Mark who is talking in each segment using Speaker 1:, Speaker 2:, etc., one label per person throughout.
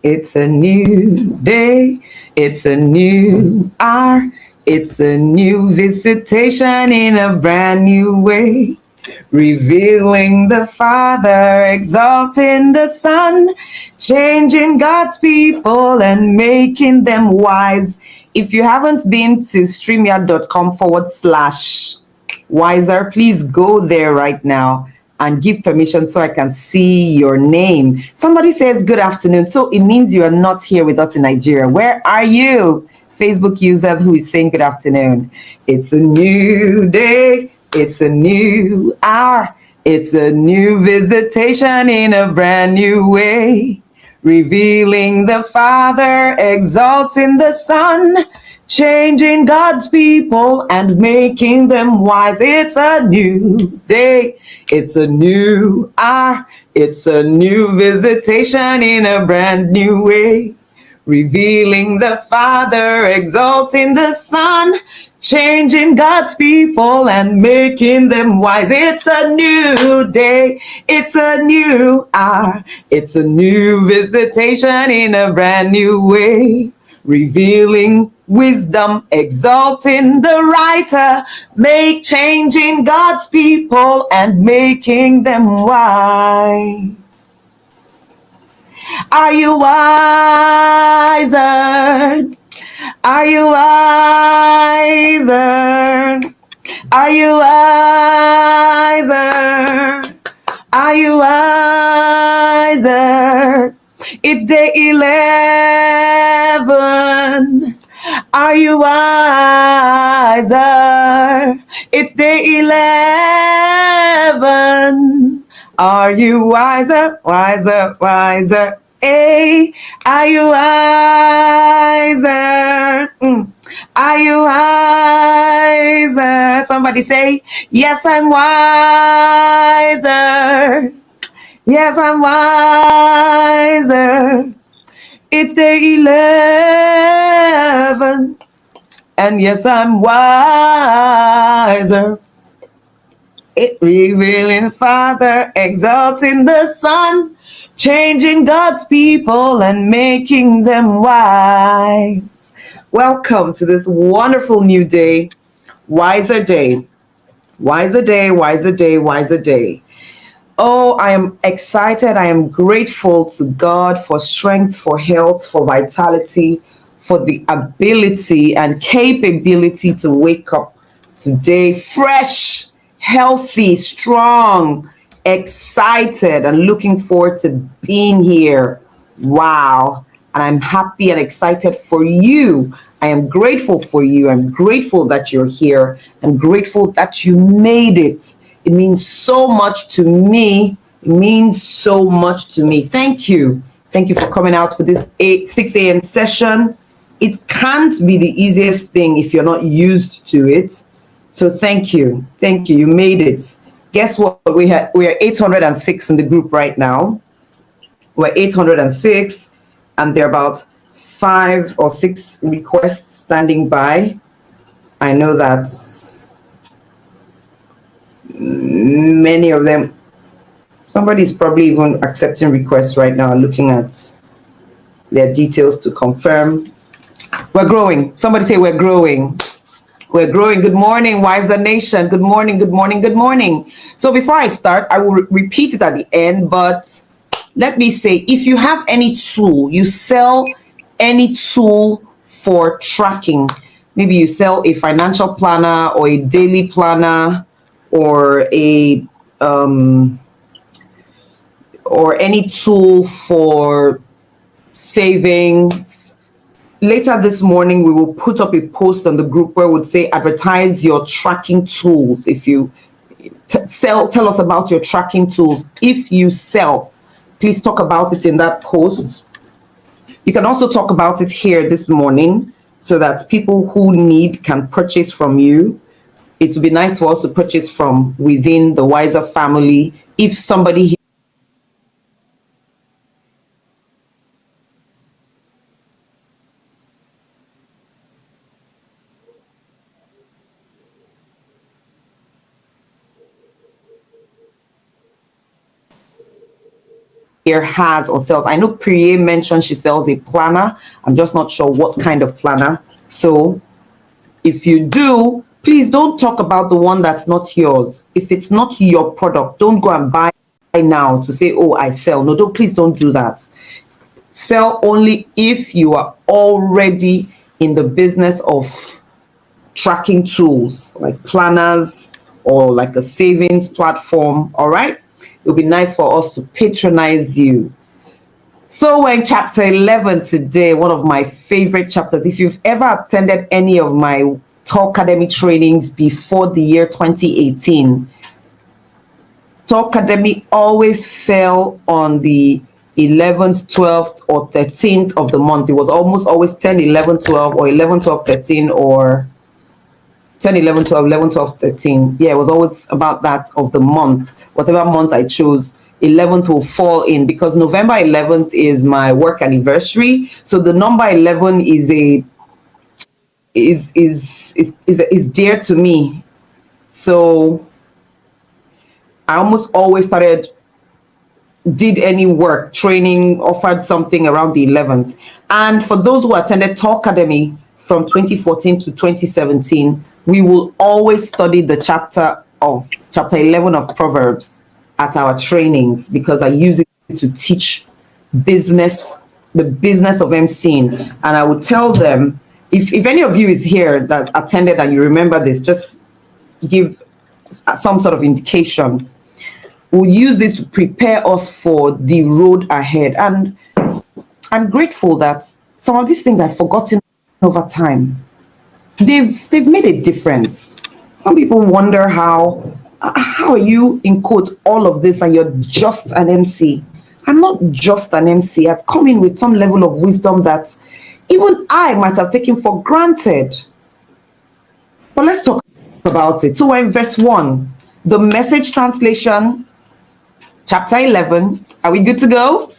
Speaker 1: It's a new day, it's a new hour, it's a new visitation in a brand new way. Revealing the Father, exalting the Son, changing God's people and making them wise. If you haven't been to streamyard.com/wiser, please go there right now and give permission so I can see your name. Somebody says good afternoon, so it means you are not here with us in Nigeria. Where are you? Facebook user who is saying good afternoon. It's a new day, it's a new hour, it's a new visitation in a brand new way. Revealing the Father, exalting the Son, changing God's people and making them wise. It's a new day, it's a new hour, it's a new visitation in a brand new way. Revealing the Father, exalting the Son, changing God's people and making them wise. It's a new day, it's a new hour, it's a new visitation in a brand new way. Revealing wisdom, exalting the writer, changing God's people and making them wise. Are you wiser? Are you wiser? Are you wiser? Are you wiser? It's day 11. Are you wiser? It's day 11. Are you wiser, wiser, wiser? Hey, are you wiser? Are you wiser? Somebody say, yes, I'm wiser. Yes, I'm wiser. It's day 11. And yes, I'm wiser. It revealing the Father, exalting the Son, changing God's people and making them wise. Welcome to this wonderful new day, wiser day, wiser day, wiser day, wiser day. Oh, I am excited. I am grateful to God for strength, for health, for vitality, for the ability and capability to wake up today fresh, healthy, strong, excited, and looking forward to being here. Wow. And I'm happy and excited for you. I am grateful for you. I'm grateful that you're here. I'm grateful that you made it. It means so much to me. It means so much to me. Thank you. Thank you for coming out for this 6 a.m. session. It can't be the easiest thing if you're not used to it. So thank you. Thank you. You made it. Guess what? We are 806 in the group right now. We're 806, and there are about 5 or 6 requests standing by. I know that many of them, somebody's probably even accepting requests right now, looking at their details to confirm. We're growing. Somebody say we're growing. We're growing. Good morning, Wiser Nation. Good morning, good morning, good morning. So before I start, I will repeat it at the end, but let me say, if you have any tool, you sell any tool for tracking, maybe you sell a financial planner or a daily planner or or any tool for savings. Later this morning, we will put up a post on the group where we would say advertise your tracking tools. If you tell us about your tracking tools. If you sell, please talk about it in that post. You can also talk about it here this morning so that people who need can purchase from you. It would be nice for us to purchase from within the Wiser family. If somebody here has or sells. I know Priye mentioned she sells a planner. I'm just not sure what kind of planner. So if you do, please don't talk about the one that's not yours. If it's not your product, don't go and buy now to say, oh, I sell. No, please don't do that. Sell only if you are already in the business of tracking tools like planners or like a savings platform. All right. It'll be nice for us to patronize you. So we're in chapter 11 today, one of my favorite chapters. If you've ever attended any of my Talk Academy trainings before the year 2018, Talk Academy always fell on the 11th, 12th, or 13th of the month. It was almost always 10, 11, 12, or 11, 12, 13, or 10, 11, 12, 11, 12, 13. Yeah, it was always about that of the month. Whatever month I chose, 11th will fall in because November 11th is my work anniversary. So the number 11 is dear to me. So I almost always did any work, training, offered something around the 11th. And for those who attended Talk Academy from 2014 to 2017, we will always study the chapter 11 of Proverbs at our trainings because I use it to teach the business of emceeing. And I would tell them, if any of you is here that attended and you remember this, just give some sort of indication. We'll use this to prepare us for the road ahead. And I'm grateful that some of these things I've forgotten over time. They've made a difference. Some people wonder how are you in quote all of this and you're just an MC. I'm not just an MC. I've come in with some level of wisdom that even I might have taken for granted. But let's talk about it. So we're in verse 1, the Message translation, chapter 11. Are we good to go?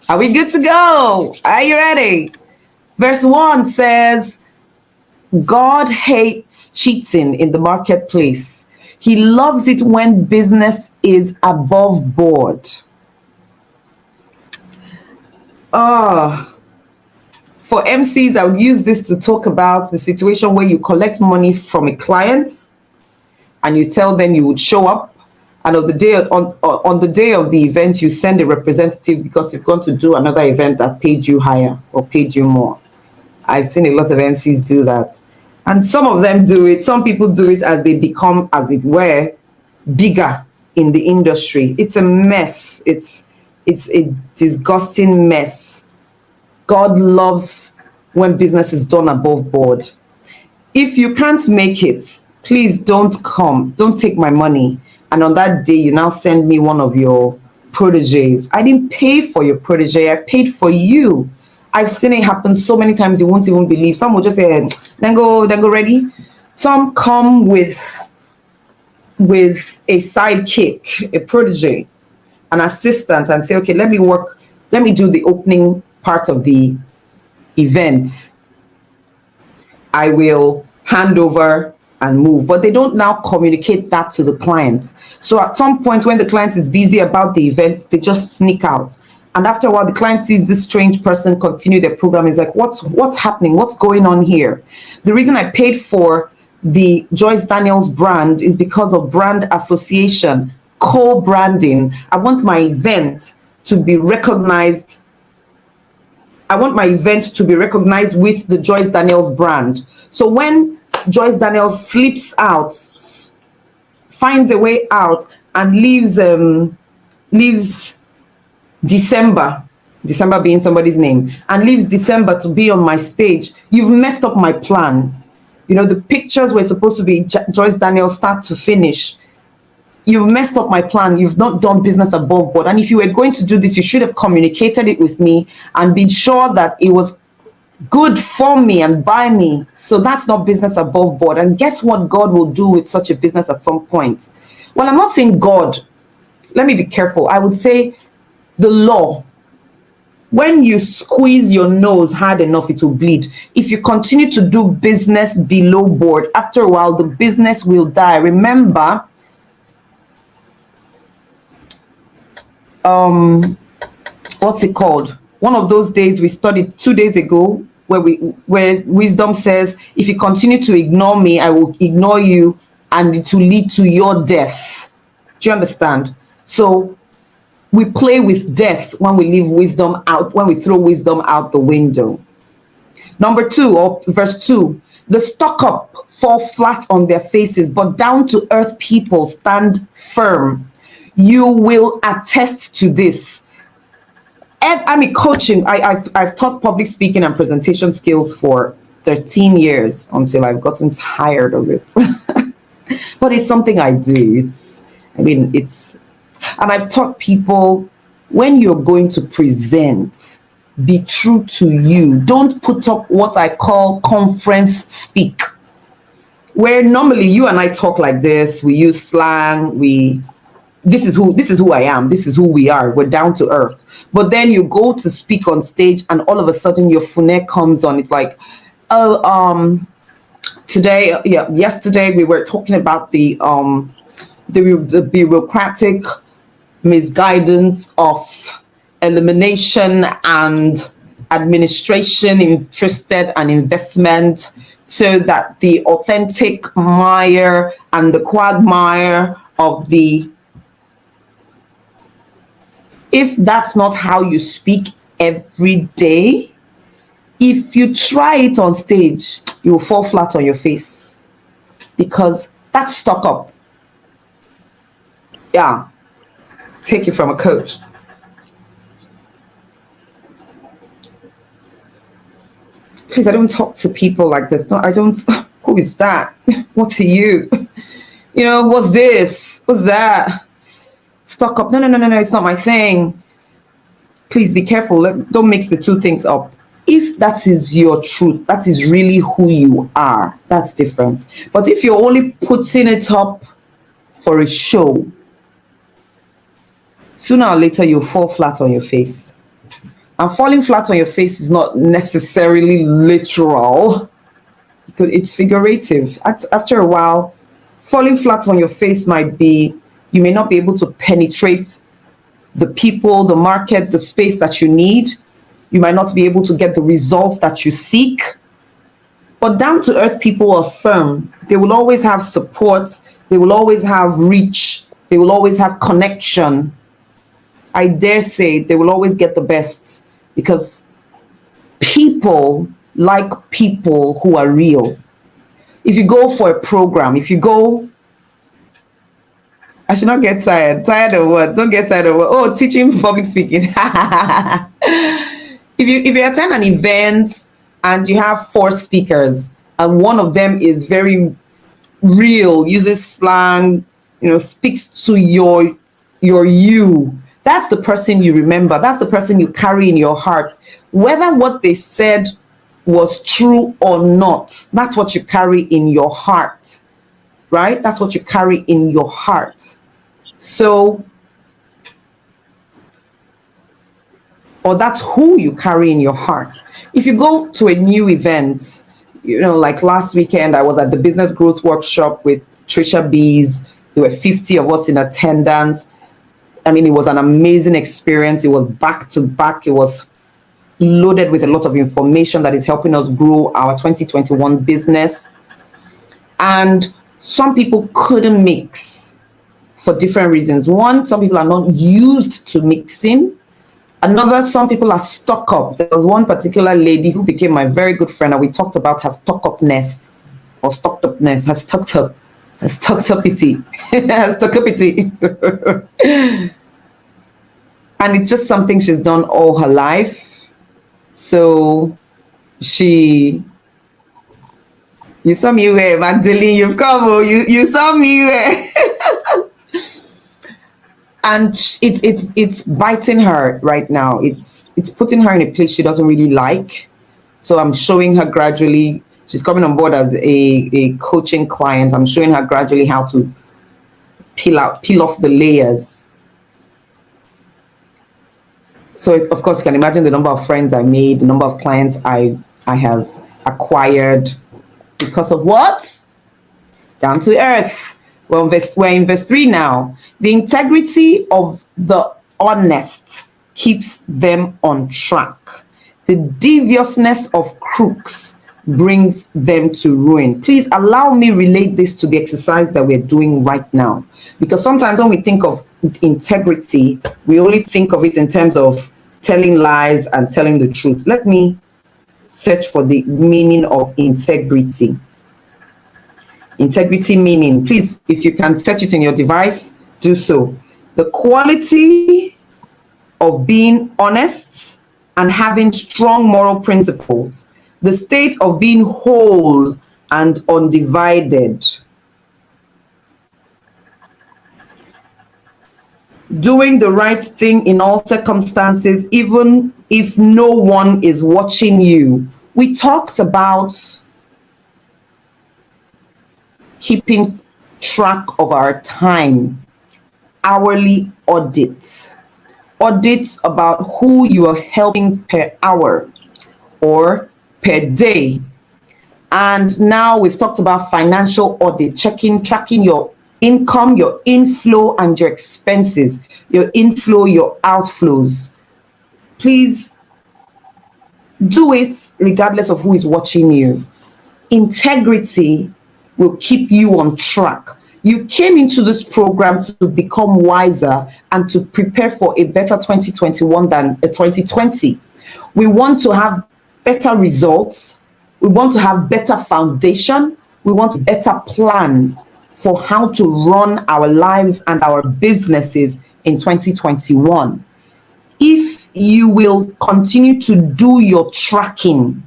Speaker 1: Are we good to go? Are you ready? Verse 1 says, God hates cheating in the marketplace. He loves it when business is above board. For MCs, I would use this to talk about the situation where you collect money from a client and you tell them you would show up, and on the day of the event, you send a representative because you've gone to do another event that paid you higher or paid you more. I've seen a lot of MCs do that. And some of them do it. Some people do it as they become, as it were, bigger in the industry. It's a mess. It's a disgusting mess. God loves when business is done above board. If you can't make it, please don't come. Don't take my money. And on that day, you now send me one of your proteges. I didn't pay for your protege. I paid for you. I've seen it happen so many times you won't even believe. Some will just say, then go ready. Some come with a sidekick, a protege, an assistant, and say, okay, let me do the opening part of the event. I will hand over and move. But they don't now communicate that to the client. So at some point when the client is busy about the event, they just sneak out. And after a while, the client sees this strange person continue their program. Is like, what's happening? What's going on here? The reason I paid for the Joyce Daniels brand is because of brand association, co-branding. I want my event to be recognized. I want my event to be recognized with the Joyce Daniels brand. So when Joyce Daniels slips out, finds a way out, and leaves December being somebody's name, and leaves December to be on my stage, you've messed up my plan. You know, the pictures were supposed to be Joyce Daniels start to finish. You've messed up my plan. You've not done business above board. And if you were going to do this, you should have communicated it with me and been sure that it was good for me and by me. So that's not business above board. And guess what God will do with such a business at some point? Well, I'm not saying God. Let me be careful. I would say the law. When you squeeze your nose hard enough, it will bleed. If you continue to do business below board, after a while, the business will die. Remember, what's it called? One of those days we studied 2 days ago, where wisdom says, if you continue to ignore me, I will ignore you, and it will lead to your death. Do you understand? So we play with death when we leave wisdom out, when we throw wisdom out the window. Number 2, or verse 2, the stuck up fall flat on their faces, but down to earth people stand firm. You will attest to this. I'm in coaching. I've taught public speaking and presentation skills for 13 years until I've gotten tired of it. But it's something I do. And I've taught people, when you're going to present, be true to you. Don't put up what I call conference speak, where normally you and I talk like this. We use slang. This is who I am. This is who we are. We're down to earth. But then you go to speak on stage, and all of a sudden your phone comes on. It's like, yesterday we were talking about the bureaucratic misguidance of elimination and administration, interested and investment, so that the authentic mire and the quagmire of the, if that's not how you speak every day, if you try it on stage, you will fall flat on your face, because that's stuck up. Yeah, take it from a coach. Please, I don't talk to people like this. No, I don't. Who is that? What are you? What's this? What's that? Stuck up. No, it's not my thing. Please be careful. Don't mix the two things up. If that is your truth, that is really who you are, that's different. But if you're only putting it up for a show, sooner or later you'll fall flat on your face. And falling flat on your face is not necessarily literal, because it's figurative. After a while, falling flat on your face might be, you may not be able to penetrate the people, the market, the space that you need. You might not be able to get the results that you seek. But down to earth people are firm. They will always have support. They will always have reach. They will always have connection. I dare say they will always get the best, because people like people who are real. If you go for a program, I should not get tired. Tired of what? Don't get tired of what? Oh, teaching public speaking. If you attend an event and you have 4 speakers, and one of them is very real, uses slang, speaks to your you, that's the person you remember. That's the person you carry in your heart. Whether what they said was true or not, that's what you carry in your heart, right? That's what you carry in your heart. So, or that's who you carry in your heart. If you go to a new event, like last weekend, I was at the business growth workshop with Trisha Bees. There were 50 of us in attendance. It was an amazing experience. It was back to back. It was loaded with a lot of information that is helping us grow our 2021 business. And some people couldn't mix for different reasons. One, some people are not used to mixing. Another, some people are stuck up. There was one particular lady who became my very good friend, and we talked about her stuck-upness, or stuck-upness, her stuck-up. Has toxicity. And it's just something she's done all her life. So you saw me where, Magdalene, you've come, you saw me where. And it's biting her right now. It's putting her in a place she doesn't really like. So I'm showing her gradually. She's coming on board as a coaching client. I'm showing her gradually how to peel off the layers. So of course you can imagine the number of friends I made, the number of clients I have acquired because of what? Down to earth. We're in verse 3 now. The integrity of the honest keeps them on track. The deviousness of crooks brings them to ruin. Please allow me relate this to the exercise that we're doing right now. Because sometimes when we think of integrity, we only think of it in terms of telling lies and telling the truth. Let me search for the meaning of integrity. Integrity meaning, please, if you can search it in your device, do so. The quality of being honest and having strong moral principles. The state of being whole and undivided. Doing the right thing in all circumstances, even if no one is watching you. We talked about keeping track of our time, hourly audits. Audits about who you are helping per hour or per day. And now we've talked about financial audit, tracking your income, your inflow, and your expenses, your inflow, your outflows. Please do it regardless of who is watching you. Integrity will keep you on track. You came into this program to become wiser and to prepare for a better 2021 than a 2020. We want to have better results. We want to have better foundation. We want a better plan for how to run our lives and our businesses in 2021. If you will continue to do your tracking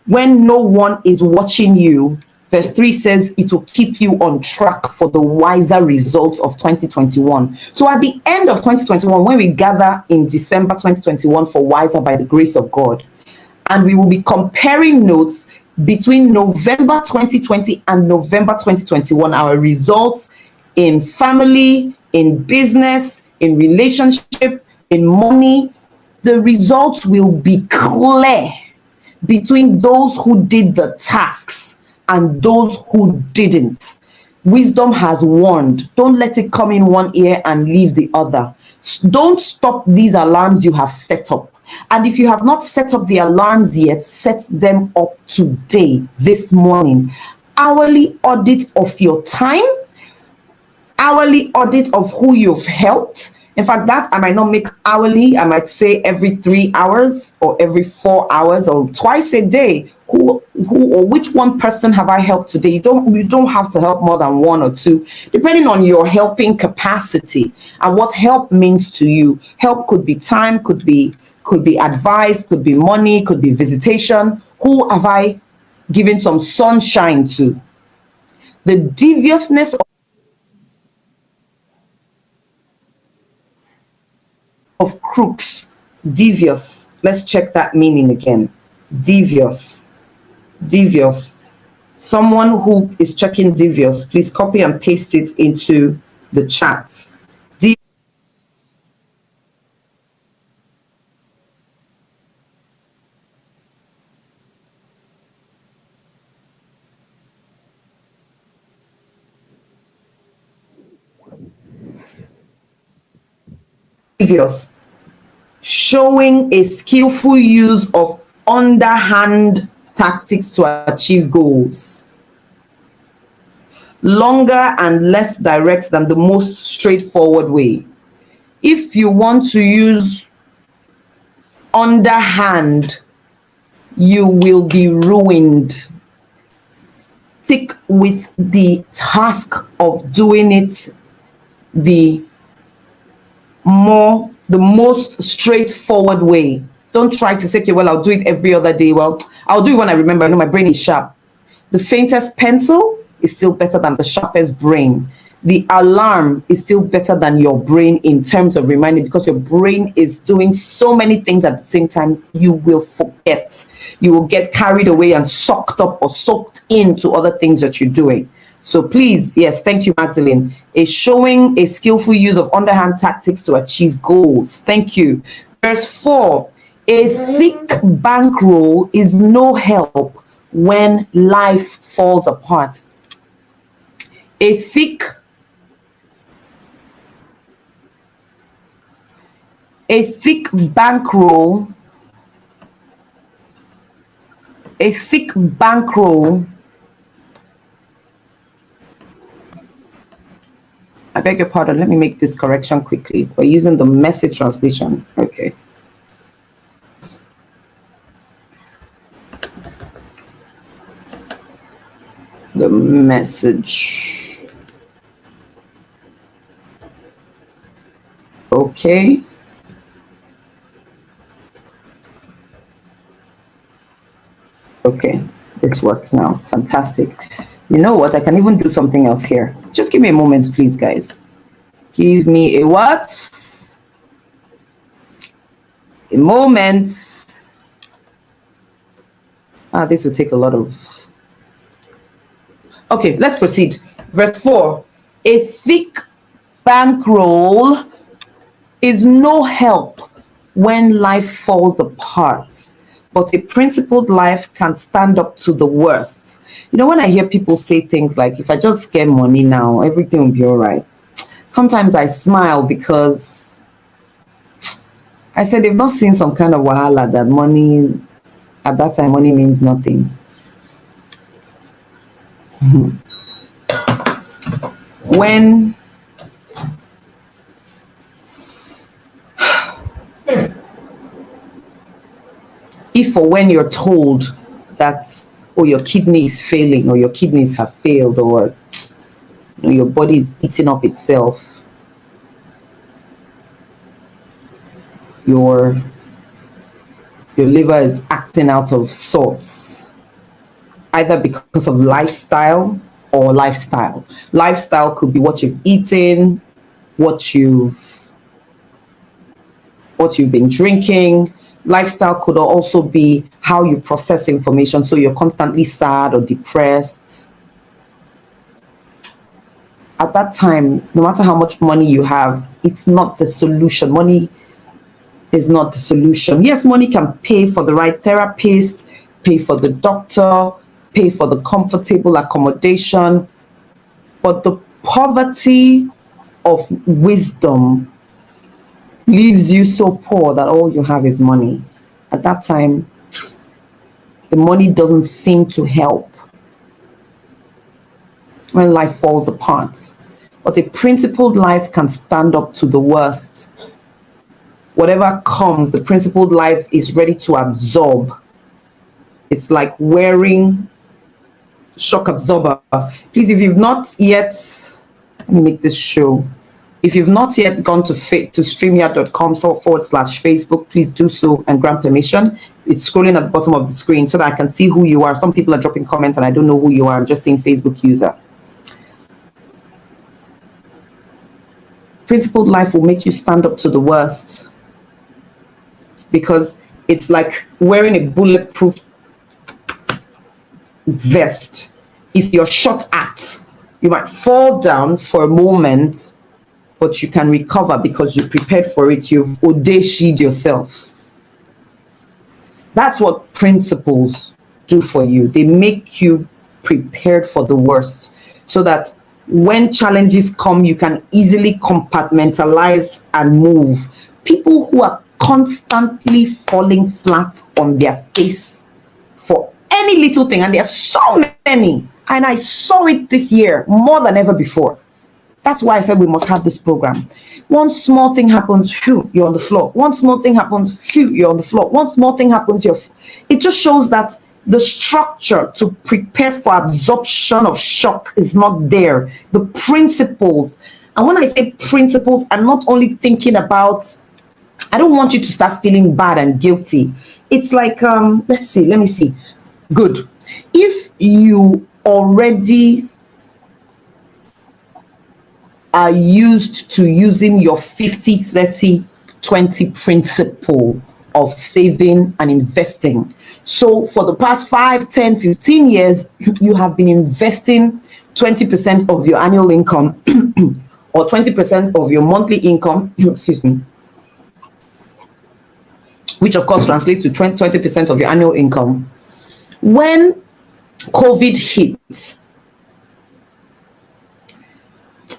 Speaker 1: when no one is watching you, verse 3 says it will keep you on track for the wiser results of 2021. So at the end of 2021, when we gather in December 2021 for Wiser by the grace of God, and we will be comparing notes between November 2020 and November 2021, our results in family, in business, in relationship, in money, the results will be clear between those who did the tasks and those who didn't. Wisdom has warned, don't let it come in one ear and leave the other. Don't stop these alarms you have set up. And if you have not set up the alarms yet, set them up today, this morning. Hourly audit of your time, hourly audit of who you've helped. In fact, that I might not make hourly, I might say every 3 hours or every 4 hours or twice a day. Who or which one person have I helped today? You don't have to help more than one or two, depending on your helping capacity and what help means to you. Help could be time, could be advice, could be money, could be visitation. Who have I given some sunshine to? The deviousness of crooks. Devious. Let's check that meaning again. Devious. Someone who is checking devious, please copy and paste it into the chat. Devious. Showing a skillful use of underhand tactics to achieve goals. Longer and less direct than the most straightforward way. If you want to use underhand, you will be ruined. Stick with the task of doing it the most straightforward way. Don't try to say, okay, well, I'll do it every other day. Well, I'll do it when I remember. I know my brain is sharp. The faintest pencil is still better than the sharpest brain. The alarm is still better than your brain in terms of reminding, because your brain is doing so many things at the same time, you will forget. You will get carried away and sucked up or soaked into other things that you're doing. So please, yes, thank you, Magdalene. Is showing a skillful use of underhand tactics to achieve goals. Thank you. Verse 4, a thick bankroll is no help when life falls apart. A thick A thick bankroll, a thick bankroll, I beg your pardon, let me make this correction quickly. We're using the Message translation. Okay. The Message. Okay. Okay, this works now. Fantastic. You know what? I can even do something else here. Just give me a moment, please, guys. Give me a what? A moment. This will take a lot of... Okay, let's proceed. Verse 4. A thick bankroll is no help when life falls apart, but a principled life can stand up to the worst. You know, when I hear people say things like, if I just get money now, everything will be all right. Sometimes I smile because I said they've not seen some kind of wahala that money, at that time, money means nothing. When if or when you're told that, oh, your kidney is failing, or your kidneys have failed, or your body is eating up itself, your liver is acting out of sorts, either because of lifestyle or lifestyle. Lifestyle could be what you've eaten, what you've been drinking. Lifestyle could also be how you process information. So you're constantly sad or depressed. At that time, no matter how much money you have, it's not the solution. Money is not the solution. Yes, money can pay for the right therapist, pay for the doctor, pay for the comfortable accommodation, but the poverty of wisdom leaves you so poor that all you have is money. At that time, the money doesn't seem to help when life falls apart. But a principled life can stand up to the worst. Whatever comes, the principled life is ready to absorb. It's like wearing shock absorber. Please, if you've not yet, let me make this show. If you've not yet gone to streamyard.com/Facebook, please do so and grant permission. It's scrolling at the bottom of the screen so that I can see who you are. Some people are dropping comments and I don't know who you are. I'm just saying Facebook user. Principled life will make you stand up to the worst, because it's like wearing a bulletproof vest. If you're shot at, you might fall down for a moment, but you can recover because you prepared for it. You've audacious yourself. That's what principles do for you. They make you prepared for the worst, so that when challenges come, you can easily compartmentalize and move. People who are constantly falling flat on their face for any little thing, and there are so many, and I saw it this year more than ever before. That's why I said we must have this program. One small thing happens, phew, you're on the floor. One small thing happens, phew, you're on the floor. One small thing happens, it just shows that the structure to prepare for absorption of shock is not there. The principles, and when I say principles, I'm not only thinking about, I don't want you to start feeling bad and guilty. It's like, let me see. Good. If you already are used to using your 50-30-20 principle of saving and investing. So for the past 5, 10, 15 years, you have been investing 20% of your annual income or 20% of your monthly income, excuse me, which of course translates to 20% of your annual income. When COVID hit,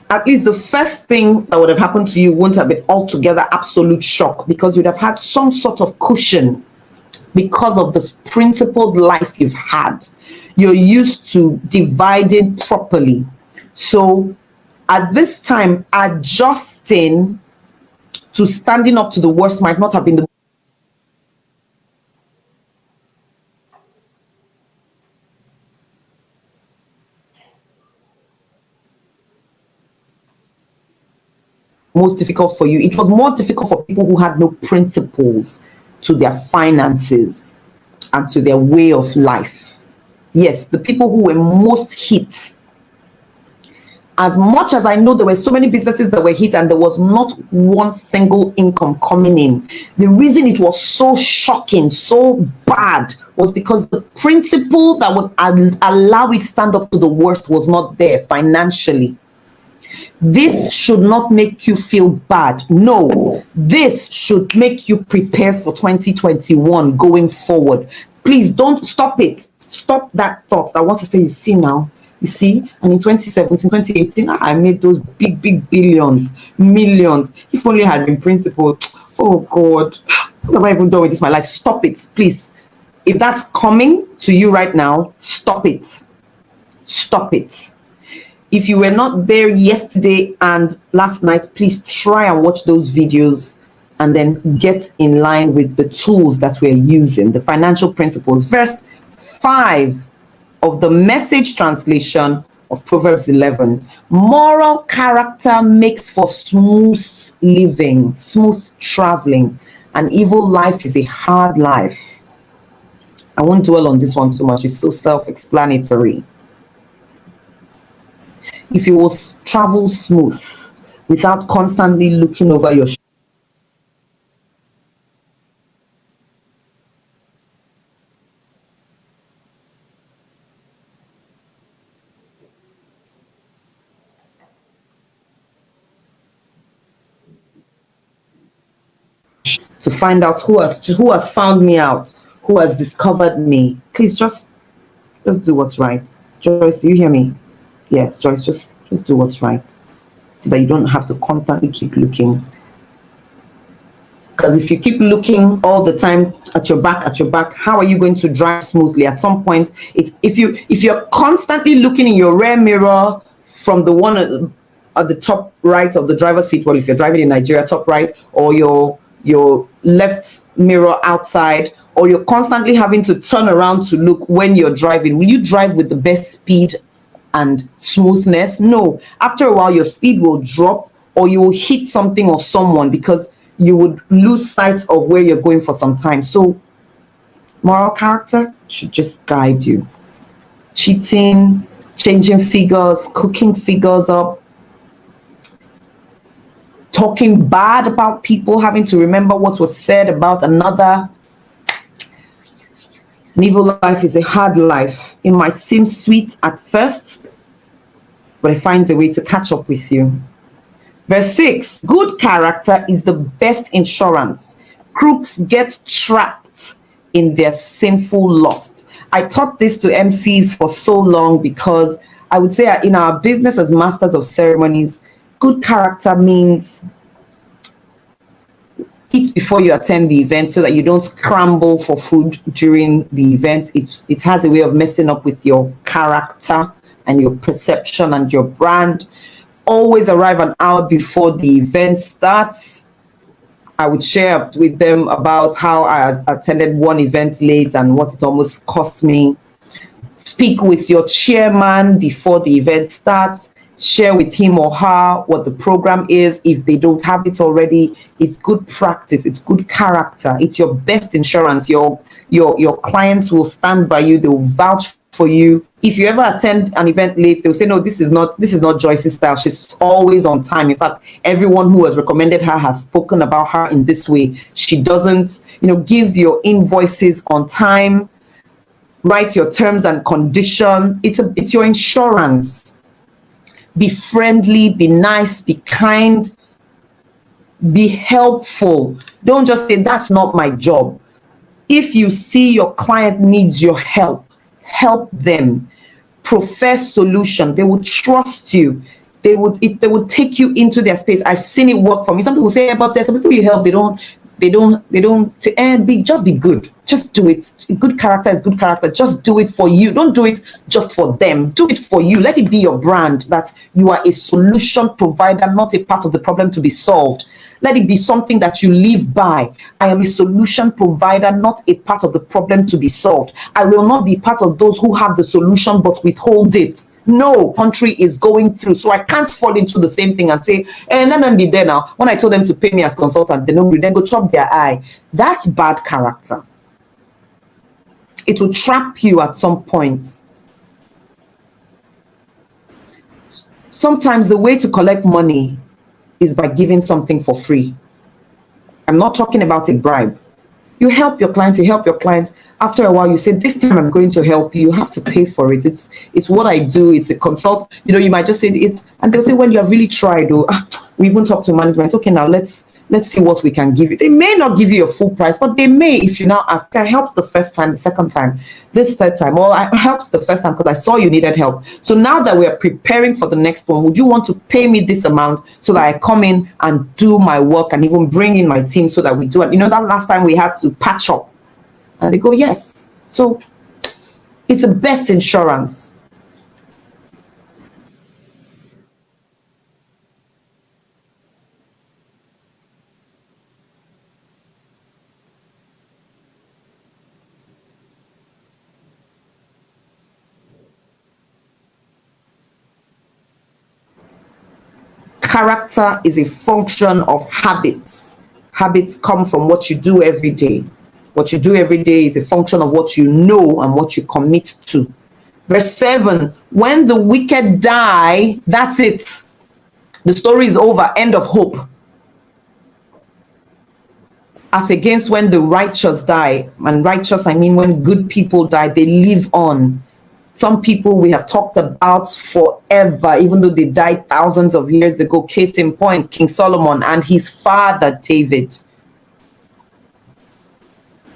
Speaker 1: at least the first thing that would have happened to you wouldn't have been altogether absolute shock, because you'd have had some sort of cushion because of this principled life you've had. You're used to dividing properly. So at this time, adjusting to standing up to the worst might not have been the most difficult for you. It was more difficult for people who had no principles to their finances and to their way of life. Yes, the people who were most hit. As much as I know there were so many businesses that were hit and there was not one single income coming in, the reason it was so shocking, so bad, was because the principle that would allow it stand up to the worst was not there financially. This should not make you feel bad. No, this should make you prepare for 2021 going forward. Please don't stop it. Stop that thought that wants to say, you see now, you see, and in 2017, 2018, I made those big, big billions, millions. If only I had been principled. Oh God, what have I even done with this my life? Stop it, please. If that's coming to you right now, stop it. Stop it. If you were not there yesterday and last night, please try and watch those videos and then get in line with the tools that we're using, the financial principles. Verse 5 of the Message translation of Proverbs 11. Moral character makes for smooth living, smooth traveling. An evil life is a hard life. I won't dwell on this one too much. It's so self-explanatory. If you will travel smooth without constantly looking over your to find out who has found me out, who has discovered me, please just do what's right. Joyce, do you hear me? Yes, Joyce, just do what's right, so that you don't have to constantly keep looking. Because if you keep looking all the time at your back, how are you going to drive smoothly? At some point, if you're constantly looking in your rear mirror from the one at the top right of the driver's seat, well, if you're driving in Nigeria, top right, or your left mirror outside, or you're constantly having to turn around to look when you're driving, will you drive with the best speed and smoothness? No. After a while, your speed will drop, or you will hit something or someone, because you would lose sight of where you're going for some time. So moral character should just guide you. Cheating, changing figures, cooking figures up, talking bad about people, having to remember what was said about another. An evil life is a hard life. It might seem sweet at first, but it finds a way to catch up with you. Verse 6, good character is the best insurance. Crooks get trapped in their sinful lust. I taught this to MCs for so long, because I would say in our business as masters of ceremonies, good character means eat before you attend the event, so that you don't scramble for food during the event. It has a way of messing up with your character and your perception and your brand. Always arrive an hour before the event starts. I would share with them about how I attended one event late and what it almost cost me. Speak with your chairman before the event starts. Share with him or her what the program is. If they don't have it already, it's good practice. It's good character. It's your best insurance. Your clients will stand by you. They will vouch for you. If you ever attend an event late, they'll say, no, this is not Joyce's style. She's always on time. In fact, everyone who has recommended her has spoken about her in this way. She doesn't, give your invoices on time. Write your terms and conditions. It's your insurance. Be friendly, be nice, be kind, be helpful. Don't just say, that's not my job. If you see your client needs your help, help them. Profess solution. They will trust you. they would take you into their space. I've seen it work for me. Some people say about there's some people you help, they don't say, just be good. Just do it. Good character is good character. Just do it for you. Don't do it just for them. Do it for you. Let it be your brand that you are a solution provider, not a part of the problem to be solved. Let it be something that you live by. I am a solution provider, not a part of the problem to be solved. I will not be part of those who have the solution but withhold it. No, country is going through. So I can't fall into the same thing and say, let them be there now. When I told them to pay me as consultant, they don't then go chop their eye. That's bad character. It will trap you at some point. Sometimes the way to collect money is by giving something for free. I'm not talking about a bribe. You help your clients, After a while, you say, this time I'm going to help you. You have to pay for it. It's what I do. It's a consult. You might just say it's, and they'll say, well, you have really tried. We even talk to management. Okay, now let's see what we can give you. They may not give you a full price, but they may, if you now ask, I helped the first time, the second time, this third time, or I helped the first time because I saw you needed help. So now that we're preparing for the next one, would you want to pay me this amount so that I come in and do my work and even bring in my team so that we do it? That last time we had to patch up. And they go, yes. So it's the best insurance. Character is a function of habits. Habits come from what you do every day. What you do every day is a function of what you know and what you commit to. Verse 7, when the wicked die, that's it. The story is over. End of hope. As against when the righteous die, and righteous, I mean when good people die, they live on. Some people we have talked about forever, even though they died thousands of years ago. Case in point, King Solomon and his father David.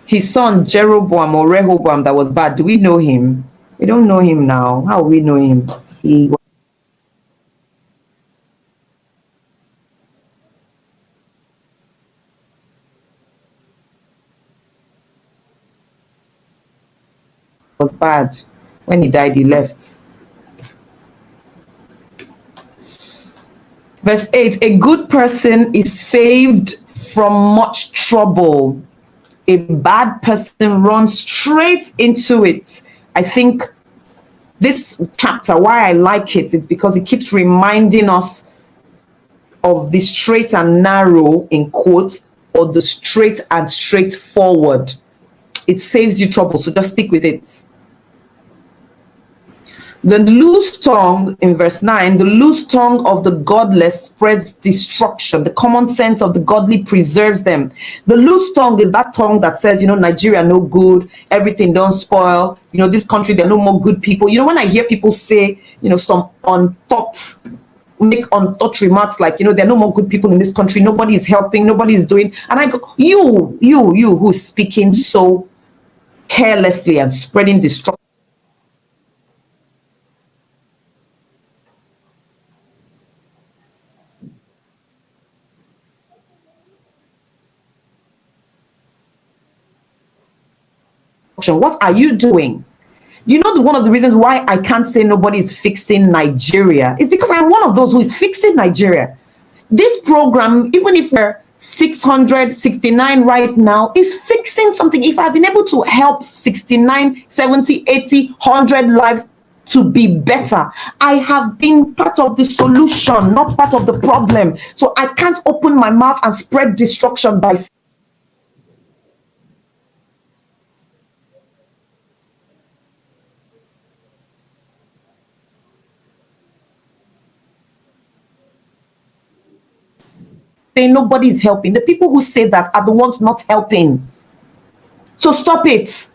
Speaker 1: His son Jeroboam or Rehoboam that was bad. Do we know him? We don't know him now. How we know him? He was bad. When he died, he left. Verse 8, a good person is saved from much trouble. A bad person runs straight into it. I think this chapter, why I like it, is because it keeps reminding us of the straight and narrow, in quotes, or the straight and straightforward. It saves you trouble, so just stick with it. The loose tongue, in verse 9, the loose tongue of the godless spreads destruction. The common sense of the godly preserves them. The loose tongue is that tongue that says, Nigeria no good, everything don't spoil, this country, there are no more good people. When I hear people say, some make unthought remarks like, there are no more good people in this country, nobody is helping, nobody is doing, and I go, you who's speaking so carelessly and spreading destruction. What are you doing? One of the reasons why I can't say nobody is fixing Nigeria is because I'm one of those who is fixing Nigeria. This program, even if we're 669 right now, is fixing something. If I've been able to help 69, 70, 80, 100 lives to be better, I have been part of the solution, not part of the problem. So I can't open my mouth and spread destruction by saying nobody is helping. The people who say that are the ones not helping. So stop it.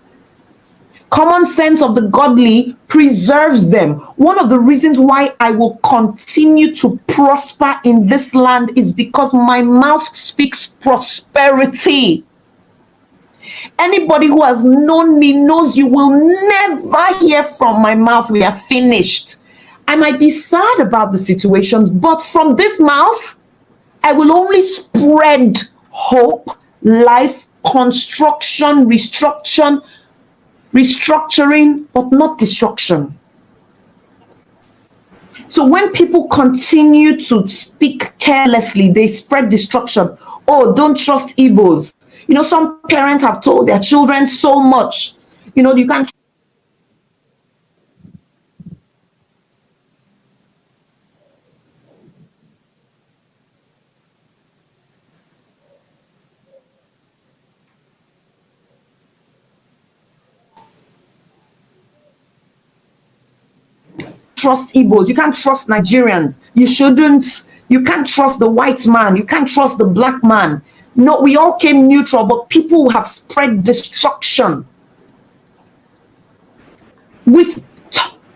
Speaker 1: Common sense of the godly preserves them. One of the reasons why I will continue to prosper in this land is because my mouth speaks prosperity. Anybody who has known me knows you will never hear from my mouth, we are finished. I might be sad about the situations, but from this mouth, I will only spread hope, life, construction, restructuring, but not destruction. So when people continue to speak carelessly, they spread destruction. Oh, don't trust Igbos. Some parents have told their children so much. You can't trust Igbos. You can't trust Nigerians. You can't trust the white man. You can't trust the black man. No, we all came neutral, but people have spread destruction with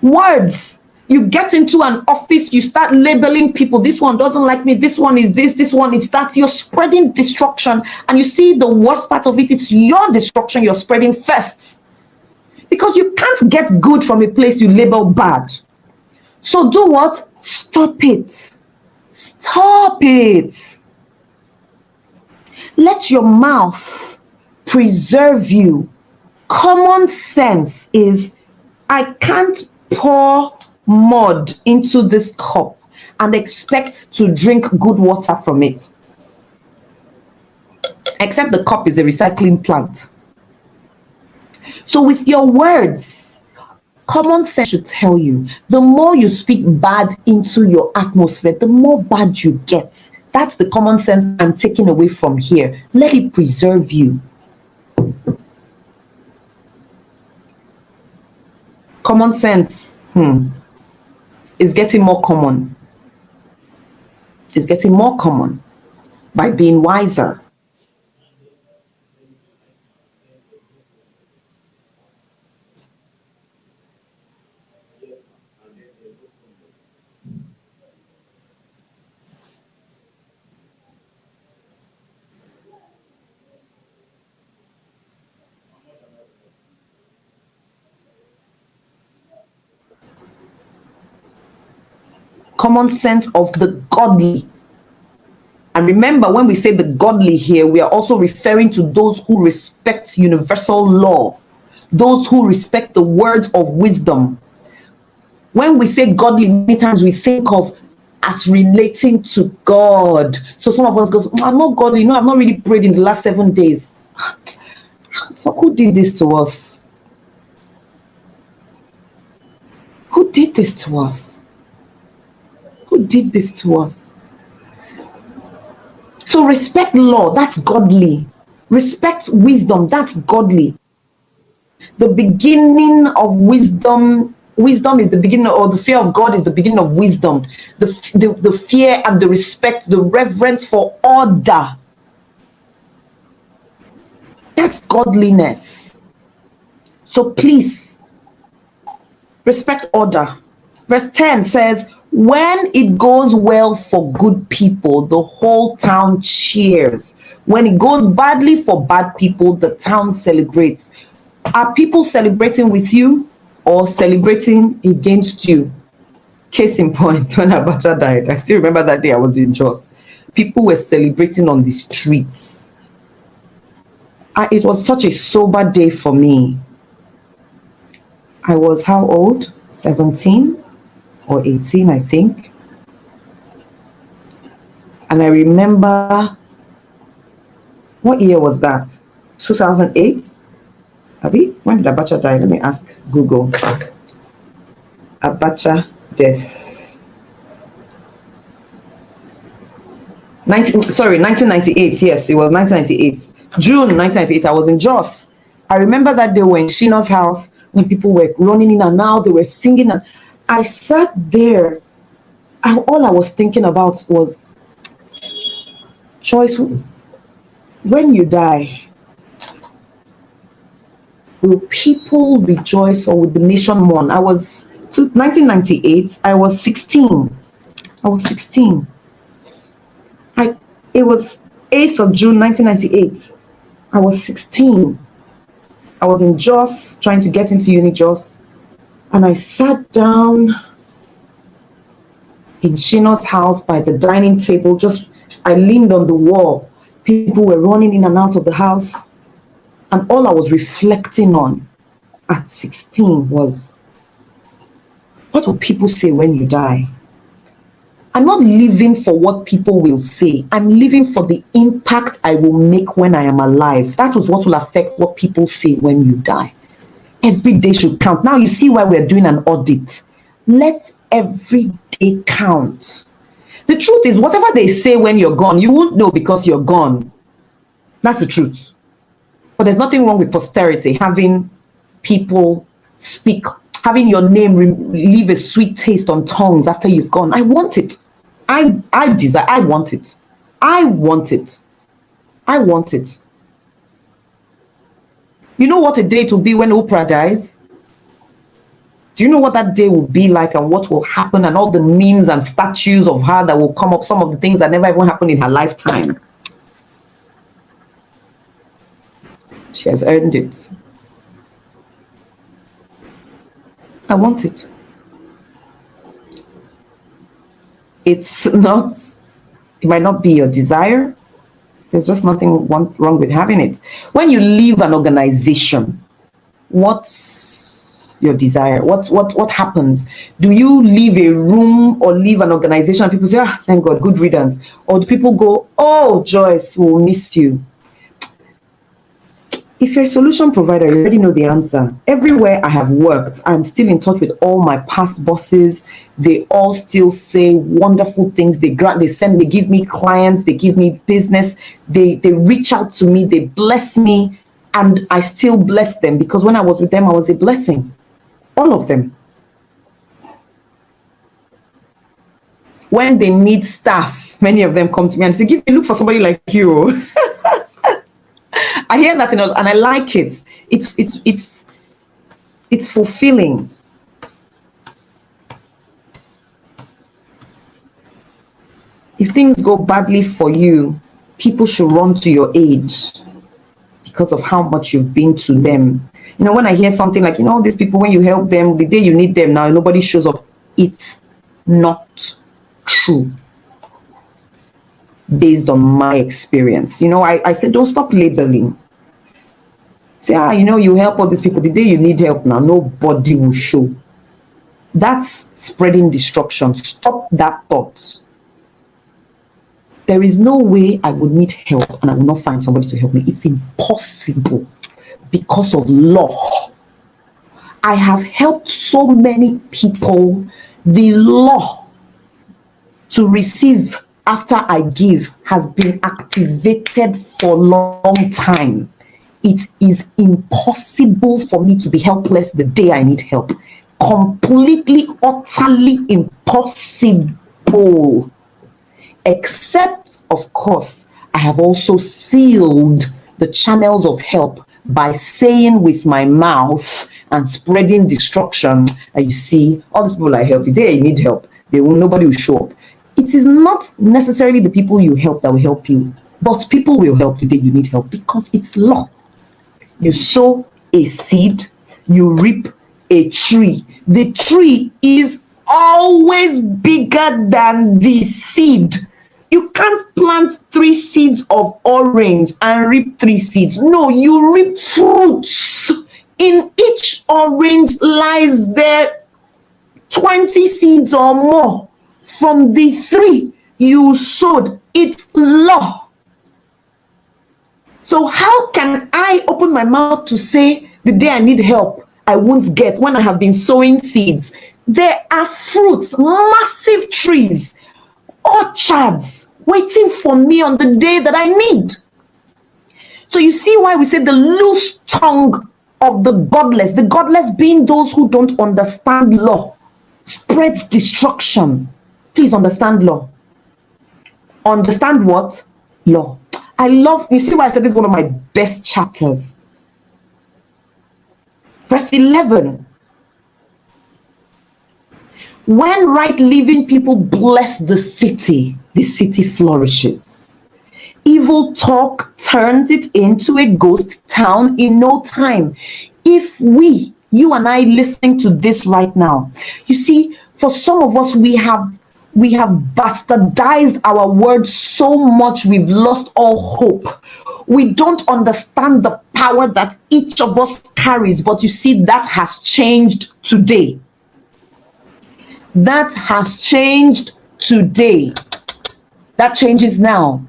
Speaker 1: words. You get into an office, you start labeling people. This one doesn't like me. This one is this one is that. You're spreading destruction. And you see the worst part of it, it's your destruction you're spreading first. Because you can't get good from a place you label bad. So do what? Stop it. Stop it. Let your mouth preserve you. Common sense is, I can't pour mud into this cup and expect to drink good water from it. Except the cup is a recycling plant. So with your words, common sense should tell you, the more you speak bad into your atmosphere, the more bad you get. That's the common sense I'm taking away from here. Let it preserve you. Common sense is getting more common. It's getting more common by being wiser. Common sense of the godly. And remember, when we say the godly here, we are also referring to those who respect universal law, those who respect the words of wisdom. When we say godly, many times we think of as relating to God. So some of us go, I'm not godly. No, I've not really prayed in the last 7 days. So who did this to us? Who did this to us? Who did this to us? So respect law, that's godly. Respect wisdom, that's godly. The beginning of wisdom is the beginning, or the fear of God is the beginning of wisdom. The fear and the respect, the reverence for order. That's godliness. So please, respect order. Verse 10 says, when it goes well for good people, the whole town cheers. When it goes badly for bad people, the town celebrates. Are people celebrating with you or celebrating against you? Case in point, when Abacha died, I still remember that day I was in Jos. People were celebrating on the streets. It was such a sober day for me. I was how old? 17 or 18, I think. And I remember, what year was that? 2008? Abi? When did Abacha die? Let me ask Google. Abacha death. 1998. Yes, it was 1998. June 1998. I was in Jos. I remember that day when Shina's house, when people were running in and out, they were singing, and I sat there, and all I was thinking about was, Joyce, when you die, will people rejoice or will the nation mourn? 1998, I was 16. It was 8th of June, 1998. I was 16. I was in Jos, trying to get into uni Jos. And I sat down in Shino's house by the dining table. Just I leaned on the wall. People were running in and out of the house. And all I was reflecting on at 16 was, what will people say when you die? I'm not living for what people will say. I'm living for the impact I will make when I am alive. That is what will affect what people say when you die. Every day should count. Now you see why we're doing an audit. Let every day count. The truth is, whatever they say when you're gone, you won't know because you're gone. That's the truth. But there's nothing wrong with posterity, having people speak, having your name leave a sweet taste on tongues after you've gone. I want it. I desire, I want it. I want it. I want it. You know what a day it will be when Oprah dies? Do you know what that day will be like and what will happen and all the memes and statues of her that will come up, some of the things that never even happened in her lifetime? She has earned it. I want it. It's not, it might not be your desire. There's just nothing wrong with having it. When you leave an organization, what's your desire? What happens? Do you leave a room or leave an organization and people say, ah, thank God, good riddance? Or do people go, oh, Joyce, we'll miss you? If you're a solution provider, you already know the answer. Everywhere I have worked, I'm still in touch with all my past bosses. They all still say wonderful things. They give me clients, they give me business, they reach out to me, they bless me, and I still bless them because when I was with them, I was a blessing. All of them. When they need staff, many of them come to me and say, look for somebody like you. I hear that and I like it. It's fulfilling. If things go badly for you, people should run to your aid because of how much you've been to them. You know, when I hear something like, all these people, when you help them, the day you need them now, nobody shows up. It's not true. Based on my experience. I said, don't stop labeling. Say, you help all these people. The day you need help now, nobody will show. That's spreading destruction. Stop that thought. There is no way I would need help and I will not find somebody to help me. It's impossible because of law. I have helped so many people. The law to receive after I give has been activated for a long time. It is impossible for me to be helpless the day I need help. Completely, utterly impossible. Except, of course, I have also sealed the channels of help by saying with my mouth and spreading destruction. And you see, all these people I help, the day you need help, nobody will show up. It is not necessarily the people you help that will help you, but people will help the day you need help because it's law. You sow a seed, you reap a tree. The tree is always bigger than the seed. You can't plant 3 seeds of orange and reap 3 seeds. No, you reap fruits. In each orange lies there 20 seeds or more. From the 3 you sowed, it's law. So how can I open my mouth to say the day I need help, I won't get when I have been sowing seeds? There are fruits, massive trees, orchards waiting for me on the day that I need. So you see why we say the loose tongue of the godless being those who don't understand law, spreads destruction. Please understand law. Understand what? Law. You see why I said this is one of my best chapters. Verse 11. When right living people bless the city flourishes. Evil talk turns it into a ghost town in no time. If you and I listening to this right now, you see, for some of us, we have we have bastardized our words so much we've lost all hope. We don't understand the power that each of us carries, but you see, that has changed today. That has changed today. That changes now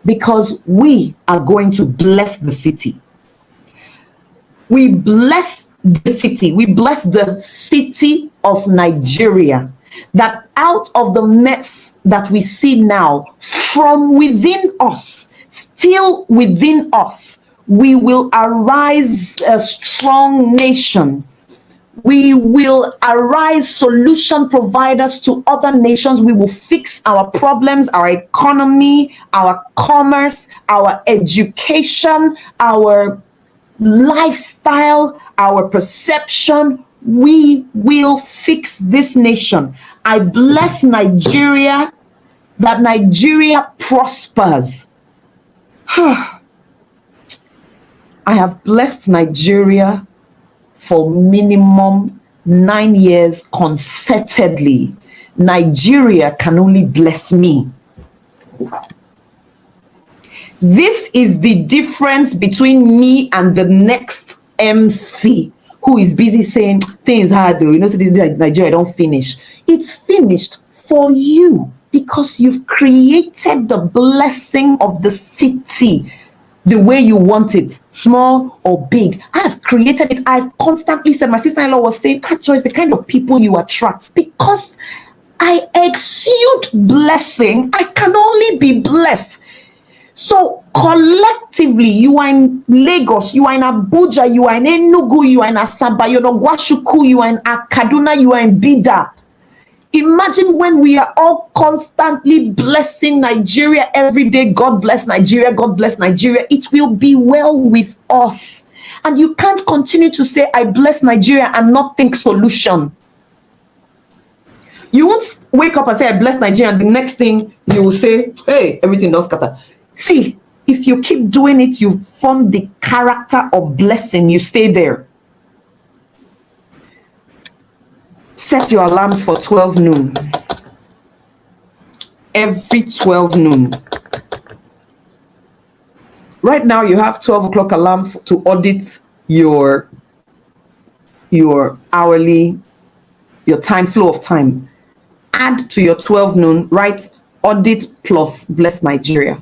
Speaker 1: because we are going to bless the city. We bless the city. We bless the city of Nigeria, that out of the mess that we see now, from within us, still within us, we will arise a strong nation. We will arise solution providers to other nations. We will fix our problems, our economy, our commerce, our education, our lifestyle, our perception. We will fix this nation. I bless Nigeria, that Nigeria prospers. I have blessed Nigeria for minimum 9 years concertedly. Nigeria can only bless me. This is the difference between me and the next MC who is busy saying things hard though. You know, so this Nigeria don't finish. It's finished for you because you've created the blessing of the city the way you want it, small or big. I have created it. I've constantly said, my sister-in-law was saying, Joyce, the kind of people you attract, because I exude blessing, I can only be blessed. So collectively, you are in Lagos, you are in Abuja, you are in Enugu, you are in Asaba, you are in Ogwashuku, you are in Kaduna, you are in Bida. Imagine when we are all constantly blessing Nigeria every day. God bless Nigeria, God bless Nigeria. It will be well with us. And you can't continue to say, I bless Nigeria and not think solution. You won't wake up and say, I bless Nigeria, and the next thing you will say, hey, everything does scatter. See, if you keep doing it, you form the character of blessing. You stay there. Set your alarms for 12 noon. Every 12 noon. Right now, you have 12 o'clock alarm to audit your hourly, your time, flow of time. Add to your 12 noon, write audit plus bless Nigeria.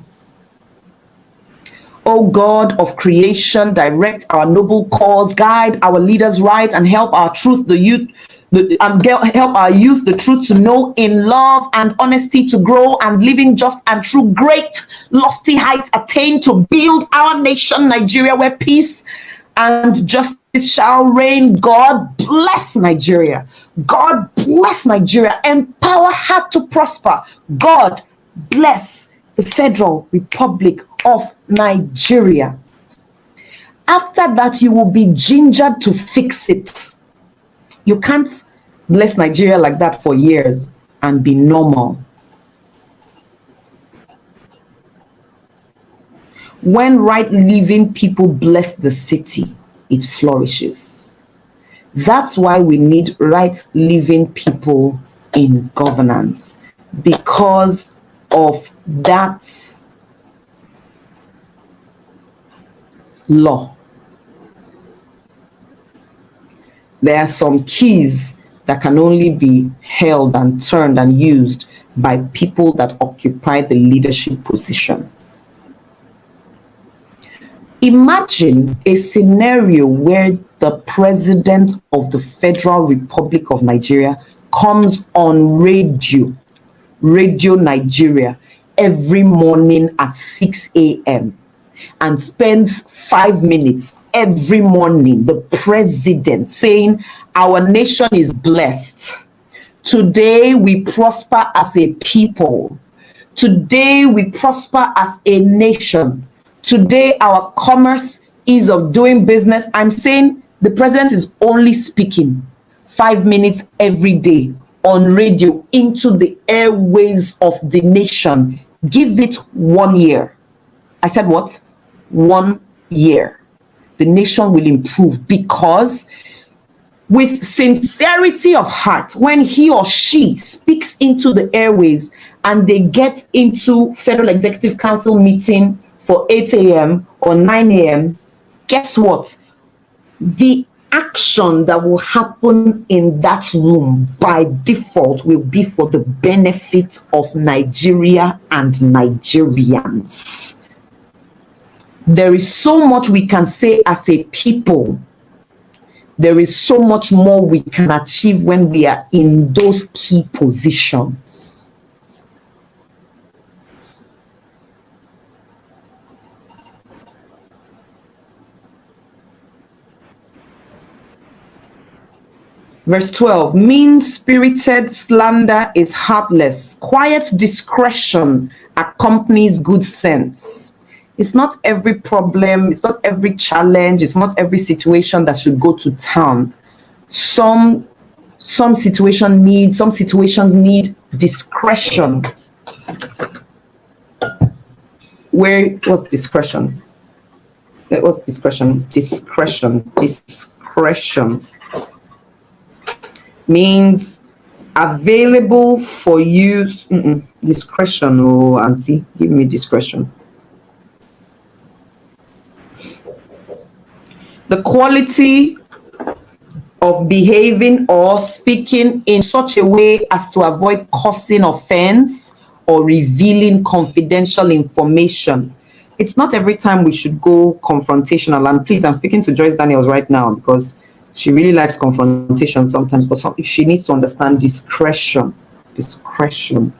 Speaker 1: O God of creation, direct our noble cause, guide our leaders right, and help our truth, the youth, help our youth the truth to know, in love and honesty to grow, and living just and true, great lofty heights attain, to build our nation Nigeria, where peace and justice shall reign. God bless Nigeria. God bless Nigeria. Empower her to prosper. God bless the Federal Republic of Nigeria. After that, you will be gingered to fix it. You can't bless Nigeria like that for years and be normal. When right living people bless the city, it flourishes. That's why we need right living people in governance, because of that law. There are some keys that can only be held and turned and used by people that occupy the leadership position. Imagine a scenario where the President of the Federal Republic of Nigeria comes on Radio Nigeria, every morning at 6 a.m. and spends 5 minutes every morning, the president saying, our nation is blessed. Today we prosper as a people. Today we prosper as a nation. Today our commerce, ease of doing business. I'm saying the president is only speaking 5 minutes every day on radio into the airwaves of the nation. Give it 1 year. I said what? 1 year. The nation will improve, because with sincerity of heart, when he or she speaks into the airwaves and they get into Federal Executive Council meeting for 8 a.m. or 9 a.m., guess what? The action that will happen in that room by default will be for the benefit of Nigeria and Nigerians. There is so much we can say as a people. There is so much more we can achieve when we are in those key positions. Verse 12, mean-spirited slander is heartless. Quiet discretion accompanies good sense. It's not every problem, it's not every challenge, it's not every situation that should go to town. Some situations need discretion. Where was discretion? That was discretion. Discretion means available for use. Discretion. Oh, auntie, give me discretion. The quality of behaving or speaking in such a way as to avoid causing offense or revealing confidential information. It's not every time we should go confrontational. And please, I'm speaking to Joyce Daniels right now because she really likes confrontation sometimes, but she needs to understand discretion. Discretion.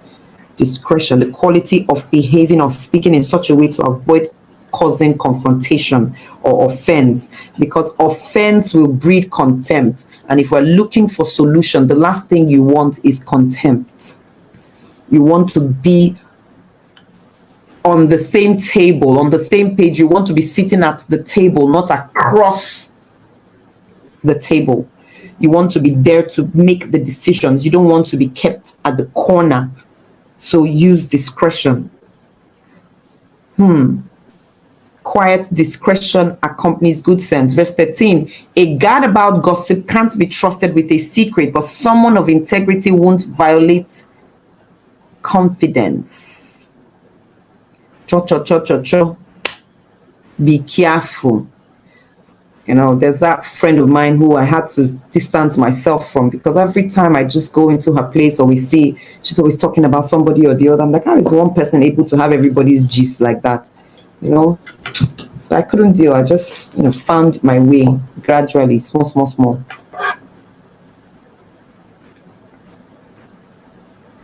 Speaker 1: The quality of behaving or speaking in such a way to avoid causing confrontation or offense, because offense will breed contempt. And if we're looking for solution, the last thing you want is contempt. You want to be on the same table, on the same page. You want to be sitting at the table, not across the table. You want to be there to make the decisions. You don't want to be kept at the corner. So use discretion. Quiet discretion accompanies good sense. Verse 13, a gadabout gossip can't be trusted with a secret, but someone of integrity won't violate confidence. Be careful. You know, there's that friend of mine who I had to distance myself from, because every time I just go into her place or we see, she's always talking about somebody or the other. I'm like, how is one person able to have everybody's gist like that? You know, so I couldn't deal. I just, found my way gradually, small.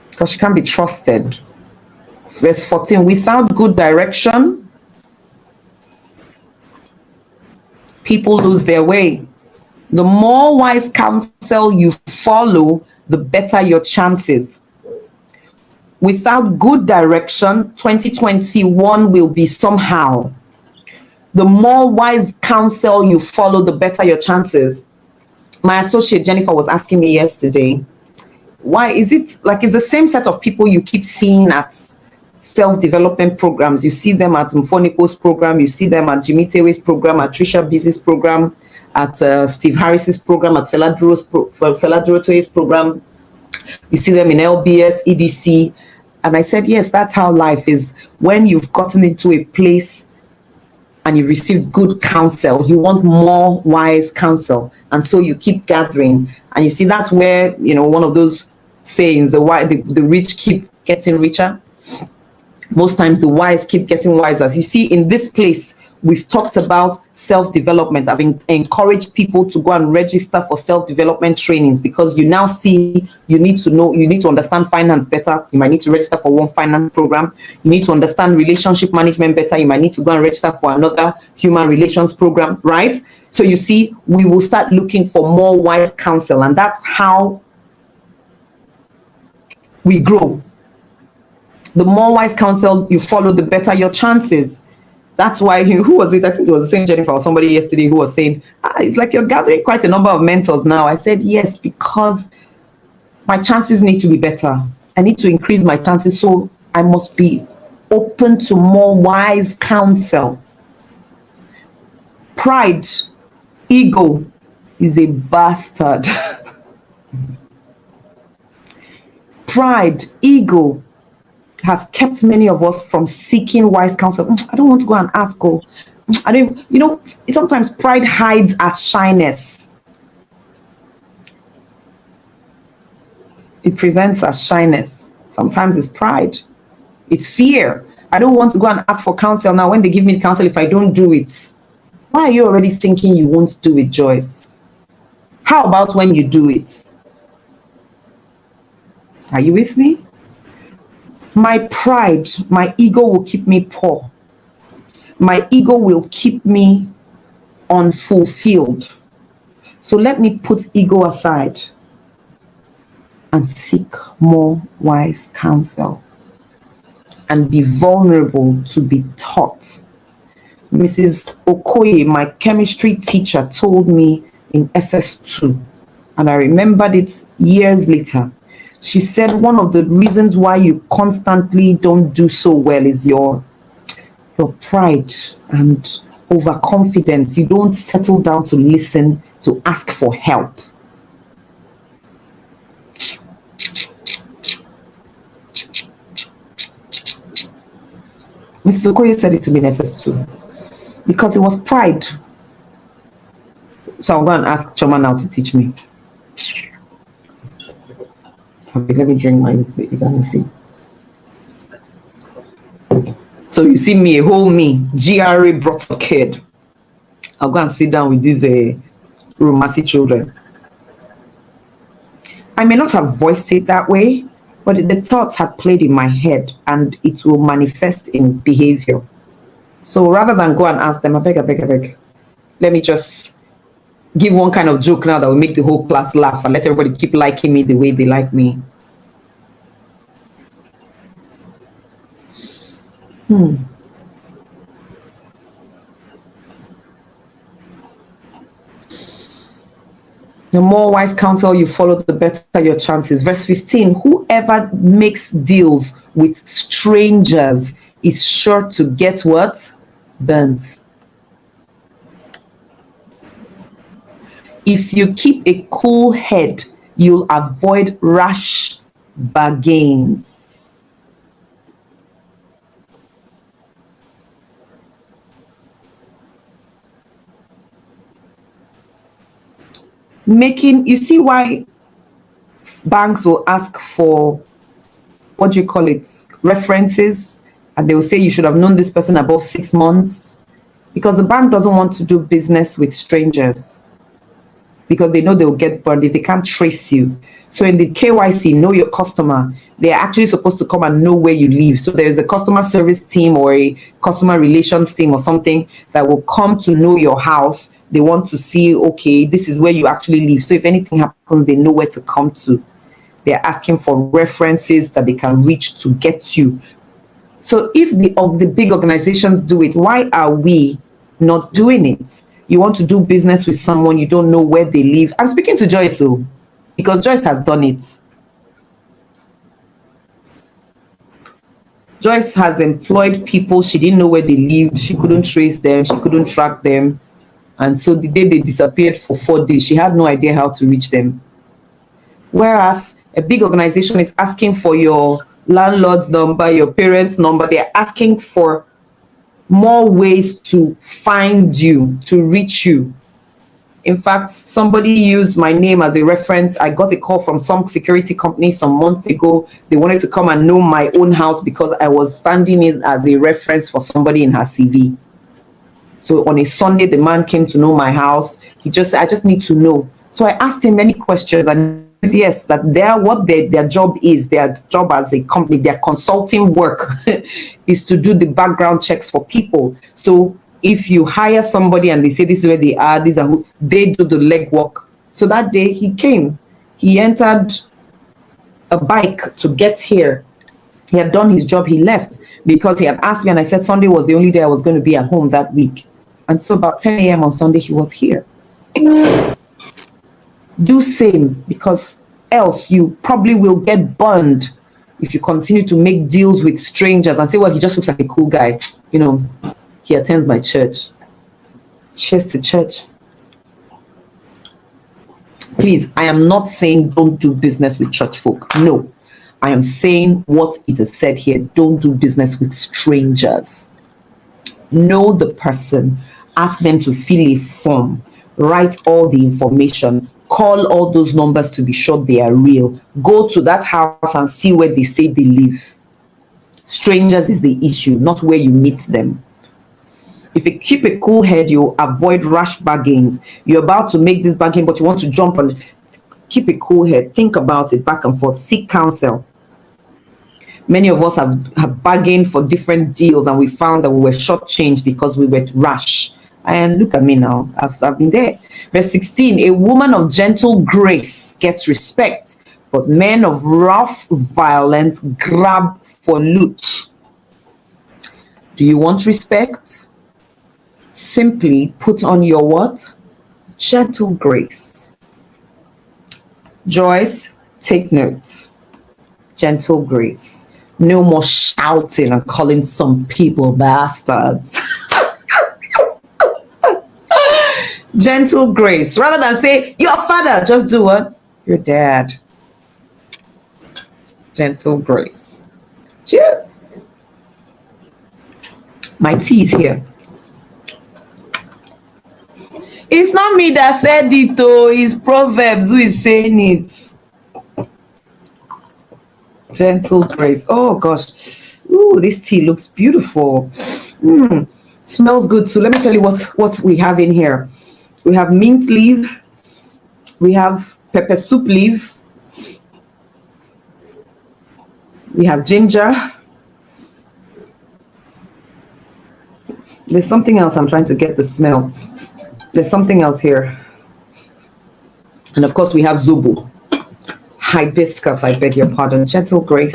Speaker 1: Because she can't be trusted. Verse 14, without good direction, people lose their way. The more wise counsel you follow, the better your chances. Without good direction, 2021 will be somehow. The more wise counsel you follow, the better your chances. My associate Jennifer was asking me yesterday, why is it like it's the same set of people you keep seeing at self-development programs? You see them at Mfoniko's program, you see them at Jimmy Tewe's program, at Trisha Busy's program, at Steve Harris's program, at Fela Durotoye's program. You see them in LBS, EDC. And I said, yes, that's how life is. When you've gotten into a place and you've received good counsel, you want more wise counsel. And so you keep gathering. And you see, that's where, one of those sayings, the rich keep getting richer. Most times the wise keep getting wiser. As you see in this place, we've talked about self-development. I've encouraged people to go and register for self-development trainings, because you now see you need to understand finance better. You might need to register for one finance program. You need to understand relationship management better. You might need to go and register for another human relations program, right? So you see, we will start looking for more wise counsel, and that's how we grow. The more wise counsel you follow, the better your chances. That's why, who was it? I think it was the same Jennifer or somebody yesterday who was saying, it's like you're gathering quite a number of mentors now. I said, yes, because my chances need to be better. I need to increase my chances, so I must be open to more wise counsel. Pride, ego, is a bastard. Pride, ego has kept many of us from seeking wise counsel. I don't want to go and ask. Oh, I don't. Sometimes pride hides as shyness. It presents as shyness. Sometimes it's pride. It's fear. I don't want to go and ask for counsel now. When they give me counsel, if I don't do it, why are you already thinking you won't do it, Joyce? How about when you do it? Are you with me? My pride, my ego will keep me poor. My ego will keep me unfulfilled. So let me put ego aside and seek more wise counsel and be vulnerable to be taught. Mrs. Okoye, my chemistry teacher, told me in SS2, and I remembered it years later. She said one of the reasons why you constantly don't do so well is your pride and overconfidence. You don't settle down to listen, to ask for help. Mrs. Okoye said it to me in SS2 because it was pride. So I'm going to ask Choma now to teach me. Okay, let me drink my vitamin C. So you see me, a whole me, GRA brought a kid. I'll go and sit down with these Rumasi children. I may not have voiced it that way, but the thoughts had played in my head and it will manifest in behavior. So rather than go and ask them, I beg, let me just give one kind of joke now that will make the whole class laugh and let everybody keep liking me the way they like me. The more wise counsel you follow, the better your chances. Verse 15, whoever makes deals with strangers is sure to get what? Burnt. If you keep a cool head, you'll avoid rash bargains. You see why banks will ask for, what do you call it, references, and they will say you should have known this person above 6 months, because the bank doesn't want to do business with strangers, because they know they'll get burned if they can't trace you. So in the KYC, know your customer, they're actually supposed to come and know where you live. So there's a customer service team or a customer relations team or something that will come to know your house. They want to see, okay, this is where you actually live. So if anything happens, they know where to come to. They're asking for references that they can reach to get you. So if the big organizations do it, why are we not doing it? You want to do business with someone, you don't know where they live. I'm speaking to Joyce, because Joyce has done it. Joyce has employed people, she didn't know where they lived, she couldn't trace them, she couldn't track them. And so the day they disappeared for 4 days, she had no idea how to reach them. Whereas a big organization is asking for your landlord's number, your parents' number, they're asking for more ways to find you, to reach you. In fact, somebody used my name as a reference. I got a call from some security company some months ago. They wanted to come and know my own house because I was standing in as a reference for somebody in her CV. So on a Sunday, the man came to know my house. I just need to know. So I asked him many questions, and yes, that their job is, their job as a company, their consulting work is to do the background checks for people. So if you hire somebody and they say this is where they are, these are who, they do the legwork. So that day he came, he entered a bike to get here. He had done his job, he left because he had asked me, and I said Sunday was the only day I was going to be at home that week. And so about 10 a.m. on Sunday, he was here. Do same, because else you probably will get burned if you continue to make deals with strangers and say, well, he just looks like a cool guy. He attends my church. Cheers to church. Please, I am not saying don't do business with church folk. No. I am saying what it is said here. Don't do business with strangers. Know the person. Ask them to fill a form. Write all the information. Call all those numbers to be sure they are real. Go to that house and see where they say they live. Strangers is the issue, not where you meet them. If you keep a cool head, you avoid rash bargains. You're about to make this bargain, but you want to jump on it. Keep a cool head. Think about it back and forth. Seek counsel. Many of us have bargained for different deals, and we found that we were shortchanged because we were rash. And look at me now. I've been there. Verse 16, a woman of gentle grace gets respect, but men of rough violence grab for loot. Do you want respect? Simply put on your what? Gentle grace. Joyce, take notes. Gentle grace. No more shouting and calling some people bastards. Gentle grace. Rather than say, your father, just do what? Your dad. Gentle grace. Cheers. My tea is here. It's not me that said it, though. It's Proverbs who is saying it. Gentle grace. Oh, gosh. Ooh, this tea looks beautiful. Smells good too. Let me tell you what we have in here. We have mint leaf. We have pepper soup leaf. We have ginger. There's something else. I'm trying to get the smell. There's something else here. And of course, we have zobo. Hibiscus, I beg your pardon. Gentle grace.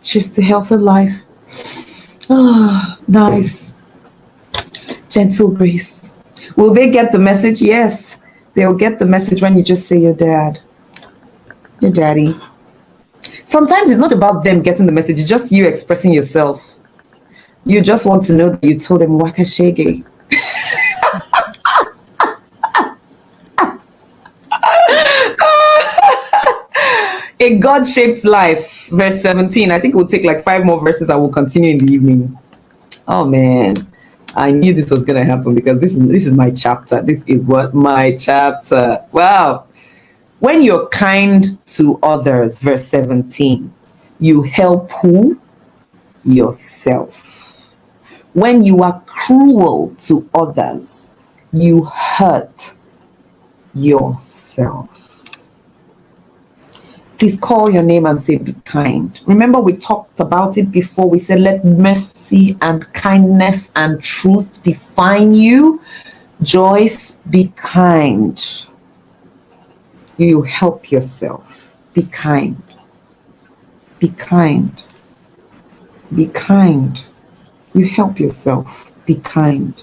Speaker 1: Cheers to health and life. Ah, nice. Gentle grace. Will they get the message? Yes. They'll get the message when you just say your dad. Your daddy. Sometimes it's not about them getting the message. It's just you expressing yourself. You just want to know that you told them waka shege. A God-shaped life, verse 17. I think it will take like 5 more verses. I will continue in the evening. Oh man, I knew this was going to happen because this is my chapter. This is what my chapter. Wow. When you're kind to others, verse 17, you help who? Yourself. When you are cruel to others, you hurt yourself. Please call your name and say, be kind. Remember, we talked about it before. We said, let mercy and kindness and truth define you. Joyce, be kind. You help yourself. Be kind. Be kind. Be kind. You help yourself. Be kind.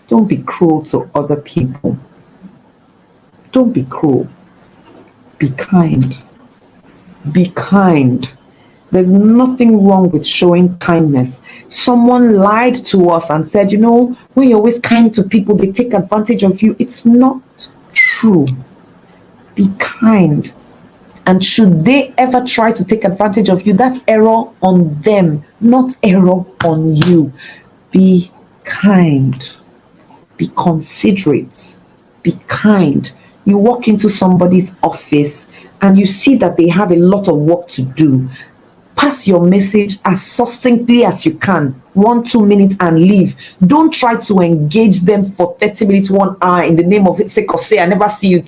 Speaker 1: Don't be cruel to other people. Don't be cruel. Be kind. Be kind. There's nothing wrong with showing kindness. Someone lied to us and said, when you're always kind to people, they take advantage of you. It's not true. Be kind. And should they ever try to take advantage of you, that's error on them, not error on you. Be kind. Be considerate. Be kind. You walk into somebody's office and you see that they have a lot of work to do. Pass your message as succinctly as you can. 1-2 minutes and leave. Don't try to engage them for 30 minutes, 1 hour in the name of sake of say, I never see you,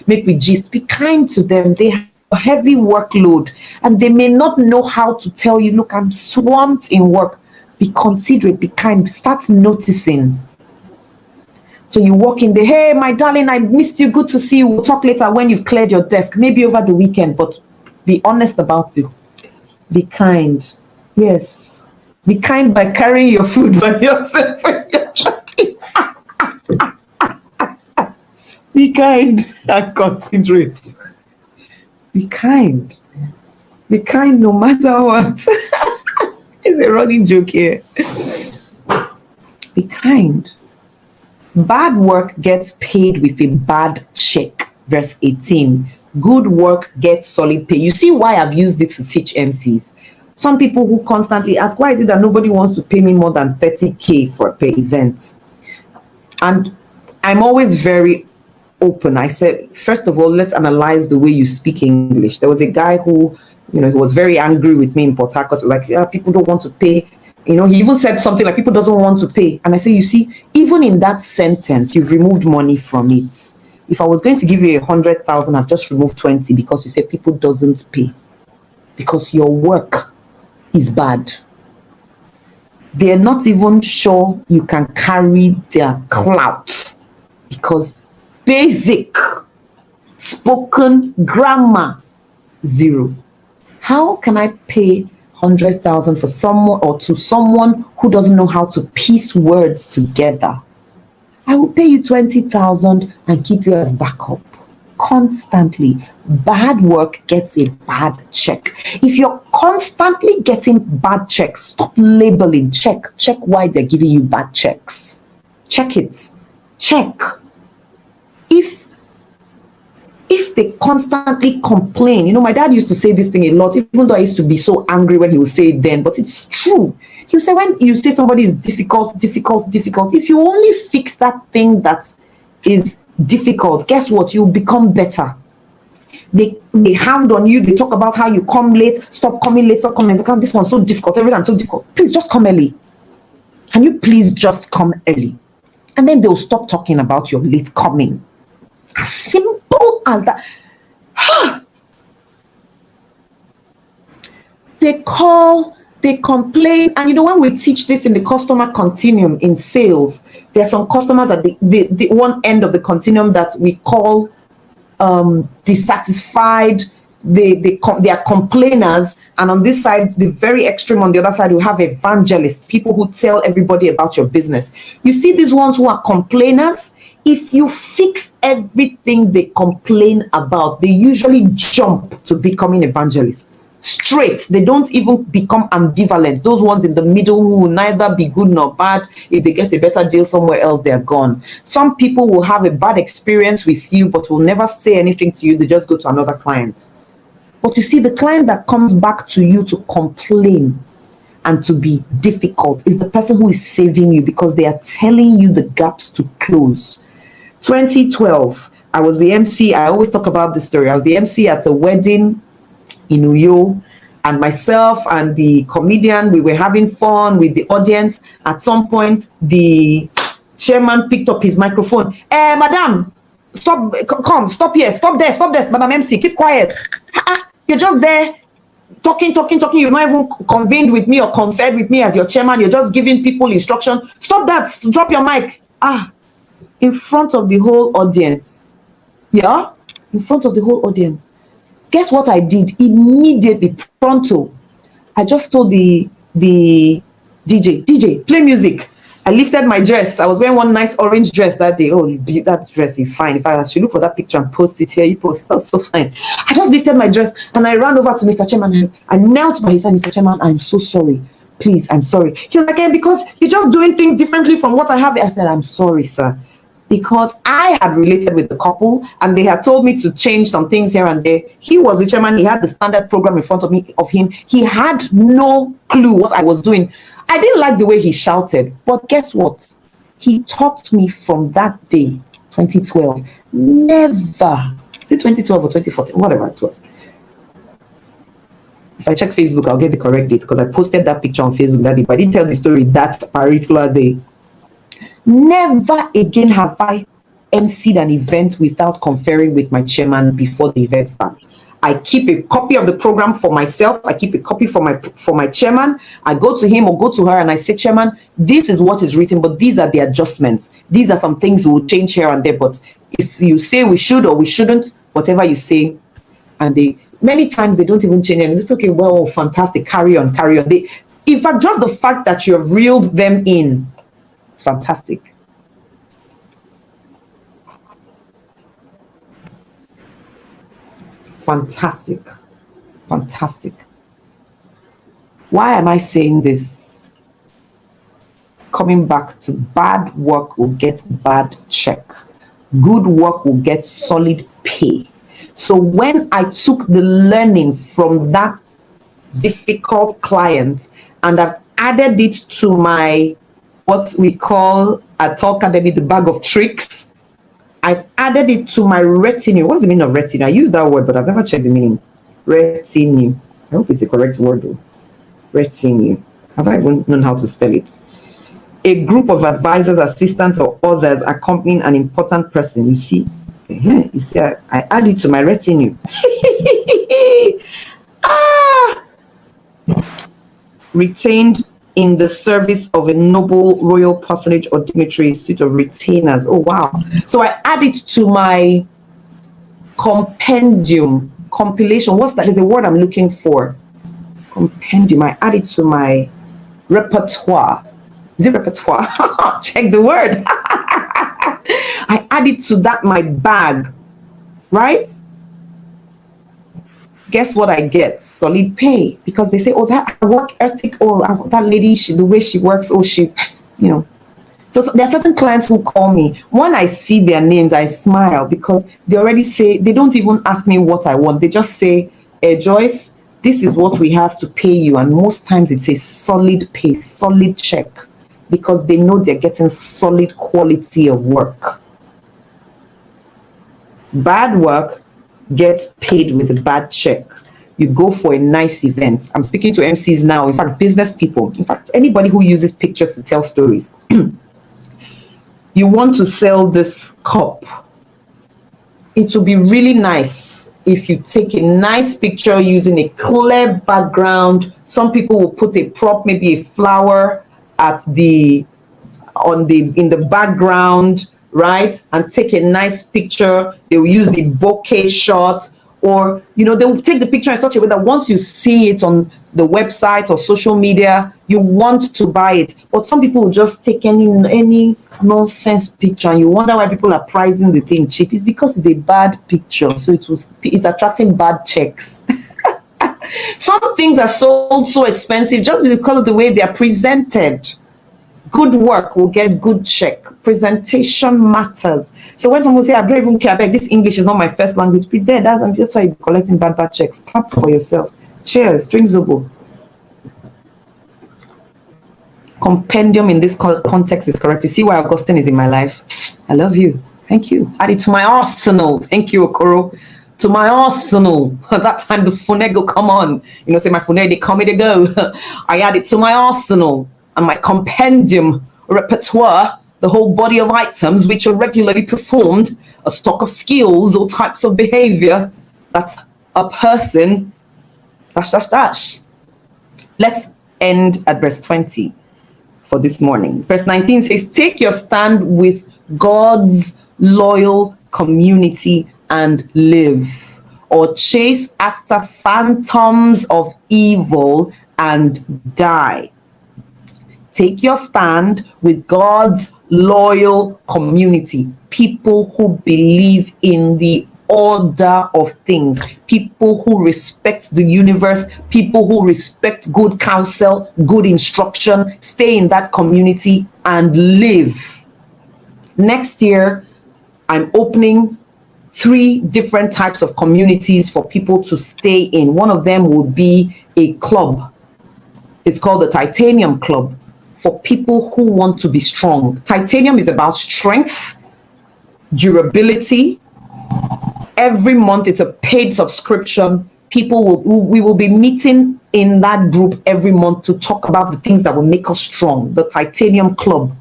Speaker 1: make me gist. Be kind to them. They have a heavy workload and they may not know how to tell you, look, I'm swamped in work. Be considerate, be kind. Start noticing. So you walk in there, hey, my darling, I missed you. Good to see you. We'll talk later when you've cleared your desk, maybe over the weekend, but be honest about it. Be kind. Yes. Be kind by carrying your food by yourself when you're trying. Be kind and considerate. Be kind. Be kind no matter what. It's a running joke here. Be kind. Bad work gets paid with a bad check. Verse 18. Good work gets solid pay. You see why I've used it to teach MCs. Some people who constantly ask, why is it that nobody wants to pay me more than 30K for a per event? And I'm always very open. I said, first of all, let's analyze the way you speak English. There was a guy who, he was very angry with me in Port Harcourt. Like, yeah, people don't want to pay. He even said something like, people doesn't want to pay. And I say, you see, even in that sentence, you've removed money from it. If I was going to give you 100,000, I've just removed 20 because you said people doesn't pay. Because your work is bad. They're not even sure you can carry their clout because basic spoken grammar, 0. How can I pay 100,000 for someone or to someone who doesn't know how to piece words together? I will pay you 20,000 and keep you as backup constantly. Bad work gets a bad check. If you're constantly getting bad checks, stop labeling. Check why they're giving you bad checks. Check it. Check. If they constantly complain, my dad used to say this thing a lot, even though I used to be so angry when he would say it then, but it's true. He would say, when you say somebody is difficult, if you only fix that thing that is difficult, guess what? You'll become better. They hound on you, they talk about how you come late, stop coming late, because this one's so difficult, every time so difficult. Please just come early. Can you please just come early? And then they'll stop talking about your late coming. As simple as that. They complain, and when we teach this in the customer continuum in sales, there are some customers at the one end of the continuum that we call dissatisfied. They are complainers, and on this side, the very extreme on the other side, we have evangelists, people who tell everybody about your business. You see these ones who are complainers. If you fix everything they complain about, they usually jump to becoming evangelists. Straight. They don't even become ambivalent. Those ones in the middle who will neither be good nor bad. If they get a better deal somewhere else, they're gone. Some people will have a bad experience with you, but will never say anything to you. They just go to another client. But you see, the client that comes back to you to complain and to be difficult is the person who is saving you, because they are telling you the gaps to close. 2012, I was the MC. I always talk about this story. I was the MC at a wedding in Uyo, and myself and the comedian, we were having fun with the audience. At some point, the chairman picked up his microphone. Madam, stop, come, stop here, stop there, Madam MC, keep quiet. You're just there talking. You've not even convened with me or conferred with me as your chairman. You're just giving people instruction. Stop that, drop your mic. In front of the whole audience. Yeah? In front of the whole audience. Guess what I did? Immediately, pronto. I just told the DJ, play music. I lifted my dress. I was wearing one nice orange dress that day. Oh, that dress is fine. In fact, I should look for that picture and post it here. You post it. That was so fine. I just lifted my dress and I ran over to Mr. Chairman. I knelt by his side. Mr. Chairman, I'm so sorry. Please, I'm sorry. He was like, because you're just doing things differently from what I have. I said, I'm sorry, sir. Because I had related with the couple and they had told me to change some things here and there. He was the chairman. He had the standard program in front of him. He had no clue what I was doing. I didn't like the way he shouted, but guess what? He taught me from that day, 2012, never, is it 2012 or 2014, whatever it was. If I check Facebook, I'll get the correct date because I posted that picture on Facebook that day, but I didn't tell the story that particular day. Never again have I emceed an event without conferring with my chairman before the event starts. I keep a copy of the program for myself. I keep a copy for my chairman. I go to him or go to her and I say, Chairman, this is what is written, but these are the adjustments. These are some things we will change here and there. But if you say we should or we shouldn't, whatever you say, and many times they don't even change it. And it's okay, well, fantastic, carry on. In fact, just the fact that you have reeled them in, it's fantastic. Fantastic. Why am I saying this? coming back to bad work will get bad check. Good work will get solid pay. So when I took the learning from that difficult client and I've added it to my, what we call at Talk Academy, the bag of tricks, I've added it to my retinue. What's the meaning of retinue? I use that word, but I've never checked the meaning. Retinue. I hope it's the correct word though. Retinue. Have I even known how to spell it? A group of advisors, assistants, or others accompanying an important person. You see, you see, I add it to my retinue. Retained in the service of a noble royal personage or dignitary, suite of retainers. Oh wow! So I add it to my compendium, compilation. What's that? There's a word I'm looking for. Compendium. I add it to my repertoire. Is it repertoire? Check the word. I add it to that my bag, right? Guess what I get? Solid pay, because they say, oh, that work ethic, oh, that lady, the way she works, oh, she's, you know. So there are certain clients who call me. When I see their names, I smile because they already say, they don't even ask me what I want. They just say, hey, Joyce, this is what we have to pay you. And most times it's a solid pay, solid check, because they know they're getting solid quality of work. Bad work gets paid with a bad check. You go for a nice event. I'm speaking to MCs now, in fact, business people, in fact, anybody who uses pictures to tell stories. You want to sell this cup. It will be really nice if you take a nice picture using a clear background. Some people will put a prop, maybe a flower in the background, right? And take a nice picture. They will use the bokeh shot, or they will take the picture in such a way that once you see it on the website or social media, you want to buy it. But some people will just take any nonsense picture, and you wonder why people are pricing the thing cheap. It's because it's a bad picture, so it's attracting bad checks. Some things are sold so expensive just because of the way they are presented. Good work will get good check. Presentation matters. So when someone say, I don't even care, this English is not my first language, be there. That's why you're collecting bad checks. Clap for yourself. Cheers. Drink Zobo. Compendium in this context is correct. You see why Augustine is in my life? I love you. Thank you. Add it to my arsenal. Thank you, Okoro. To my arsenal. At that time, the phone go come on. Say my phone, they come, they go. I add it to my arsenal. And my compendium repertoire, the whole body of items which are regularly performed, a stock of skills or types of behavior that a person, dash. Let's end at verse 20 for this morning. Verse 19 says, take your stand with God's loyal community and live, or chase after phantoms of evil and die. Take your stand with God's loyal community, people who believe in the order of things, people who respect the universe, people who respect good counsel, good instruction. Stay in that community and live. Next year, I'm opening 3 different types of communities for people to stay in. One of them will be a club. It's called the Titanium Club, for people who want to be strong. Titanium is about strength, durability. Every month, it's a paid subscription. We will be meeting in that group every month to talk about the things that will make us strong, the Titanium Club.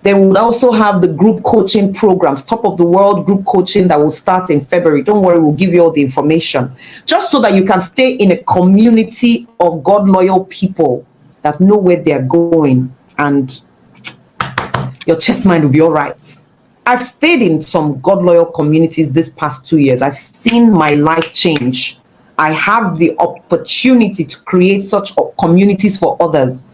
Speaker 1: They will also have the group coaching programs, top of the world group coaching that will start in February. Don't worry, we'll give you all the information, just so that you can stay in a community of God loyal people that know where they're going, and your chest mind will be all right. I've stayed in some God loyal communities this past 2 years. I've seen my life change. I have the opportunity to create such communities for others.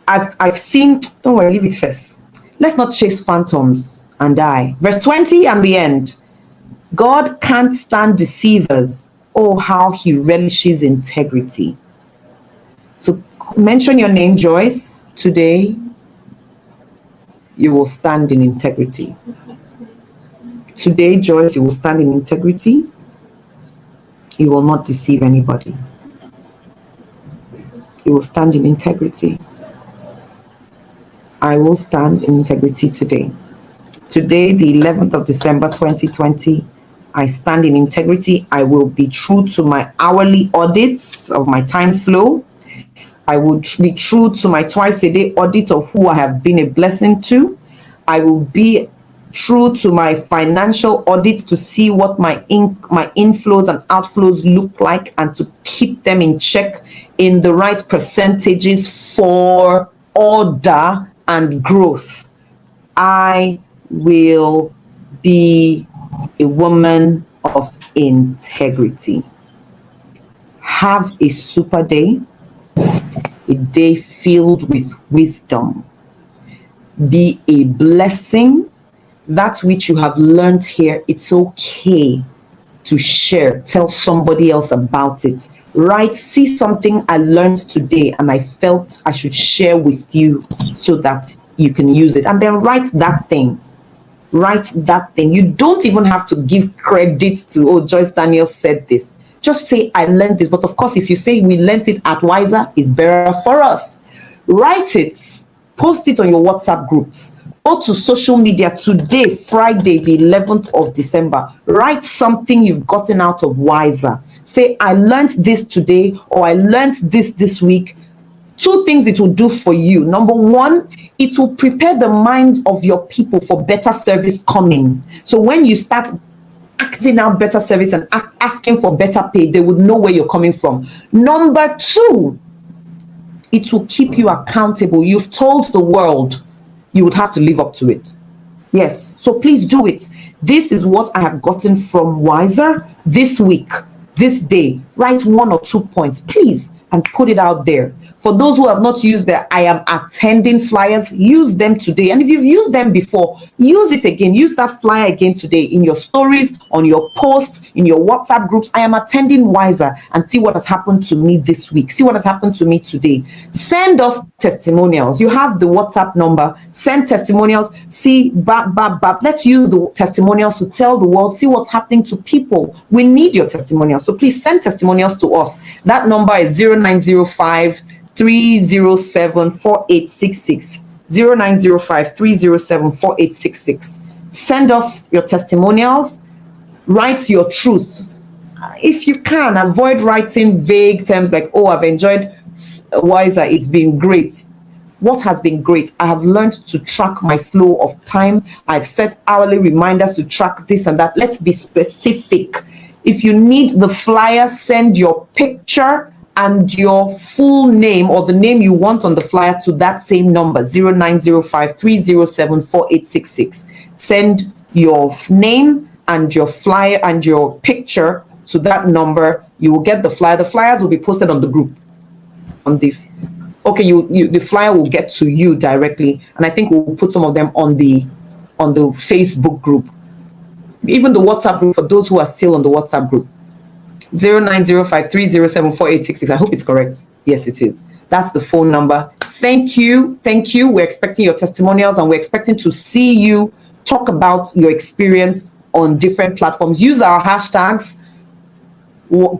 Speaker 1: I've seen, don't worry, leave it first. Let's not chase phantoms and die. Verse 20 and the end. God can't stand deceivers. Oh, how he relishes integrity. So mention your name, Joyce, today. you will stand in integrity. Today, Joyce, you will stand in integrity. You will not deceive anybody. You will stand in integrity. I will stand in integrity today. Today, the 11th of December 2020, I stand in integrity. I will be true to my hourly audits of my time flow. I will be true to my twice a day audit of who I have been a blessing to. I will be true to my financial audit to see what my inflows and outflows look like and to keep them in check in the right percentages for order and growth. I will be a woman of integrity. Have a super day, a day filled with wisdom. Be a blessing. That which you have learned here, it's okay to share. Tell somebody else about it. Right? See something I learned today and I felt I should share with you so that you can use it. And then write that thing. Write that thing. You don't even have to give credit to, oh, Joyce Daniels said this. Just say, I learned this. But of course, if you say we learned it at Wiser, it's better for us. Write it. Post it on your WhatsApp groups. Go to social media today, Friday, the 11th of December. Write something you've gotten out of Wiser. Say, I learned this today, or I learned this week. Two things it will do for you. Number one, it will prepare the minds of your people for better service coming. So when you start acting out better service and asking for better pay, they would know where you're coming from. Number two, it will keep you accountable. You've told the world you would have to live up to it. Yes, so please do it. This is what I have gotten from Wiser this week, this day. Write 1 or 2 points, please, and put it out there. For those who have not used their I am attending flyers, use them today. And if you've used them before, use it again. Use that flyer again today in your stories, on your posts, in your WhatsApp groups. I am attending Wiser, and see what has happened to me this week. See what has happened to me today. Send us testimonials. You have the WhatsApp number. Send testimonials. See, let's use the testimonials to tell the world, see what's happening to people. We need your testimonials. So please send testimonials to us. That number is 0905 307 4866. 0905 307 4866. Send us your testimonials. Write your truth. If you can, avoid writing vague terms like, oh, I've enjoyed Wiser, it's been great. What has been great? I have learned to track my flow of time. I've set hourly reminders to track this and that. Let's be specific. If you need the flyer, send your picture and your full name or the name you want on the flyer to that same number, 0905 307 4866. Send your name and your flyer and your picture to that number. You will get the flyer. The flyers will be posted on the group. The flyer will get to you directly, and I think we'll put some of them on the Facebook group, even the WhatsApp group for those who are still on the WhatsApp group. 0905 307 4866. I hope it's correct. Yes, it is. That's the phone number. Thank you. We're expecting your testimonials, and we're expecting to see you talk about your experience on different platforms. Use our hashtags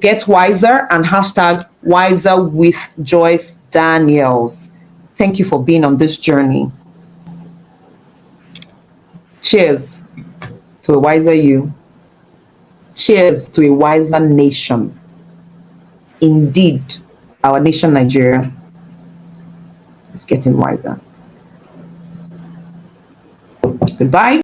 Speaker 1: Get Wiser and hashtag Wiser with Joyce Daniels. Thank you for being on this journey. Cheers to a wiser you. Cheers to a wiser nation. Indeed, our nation, Nigeria, is getting wiser. Goodbye.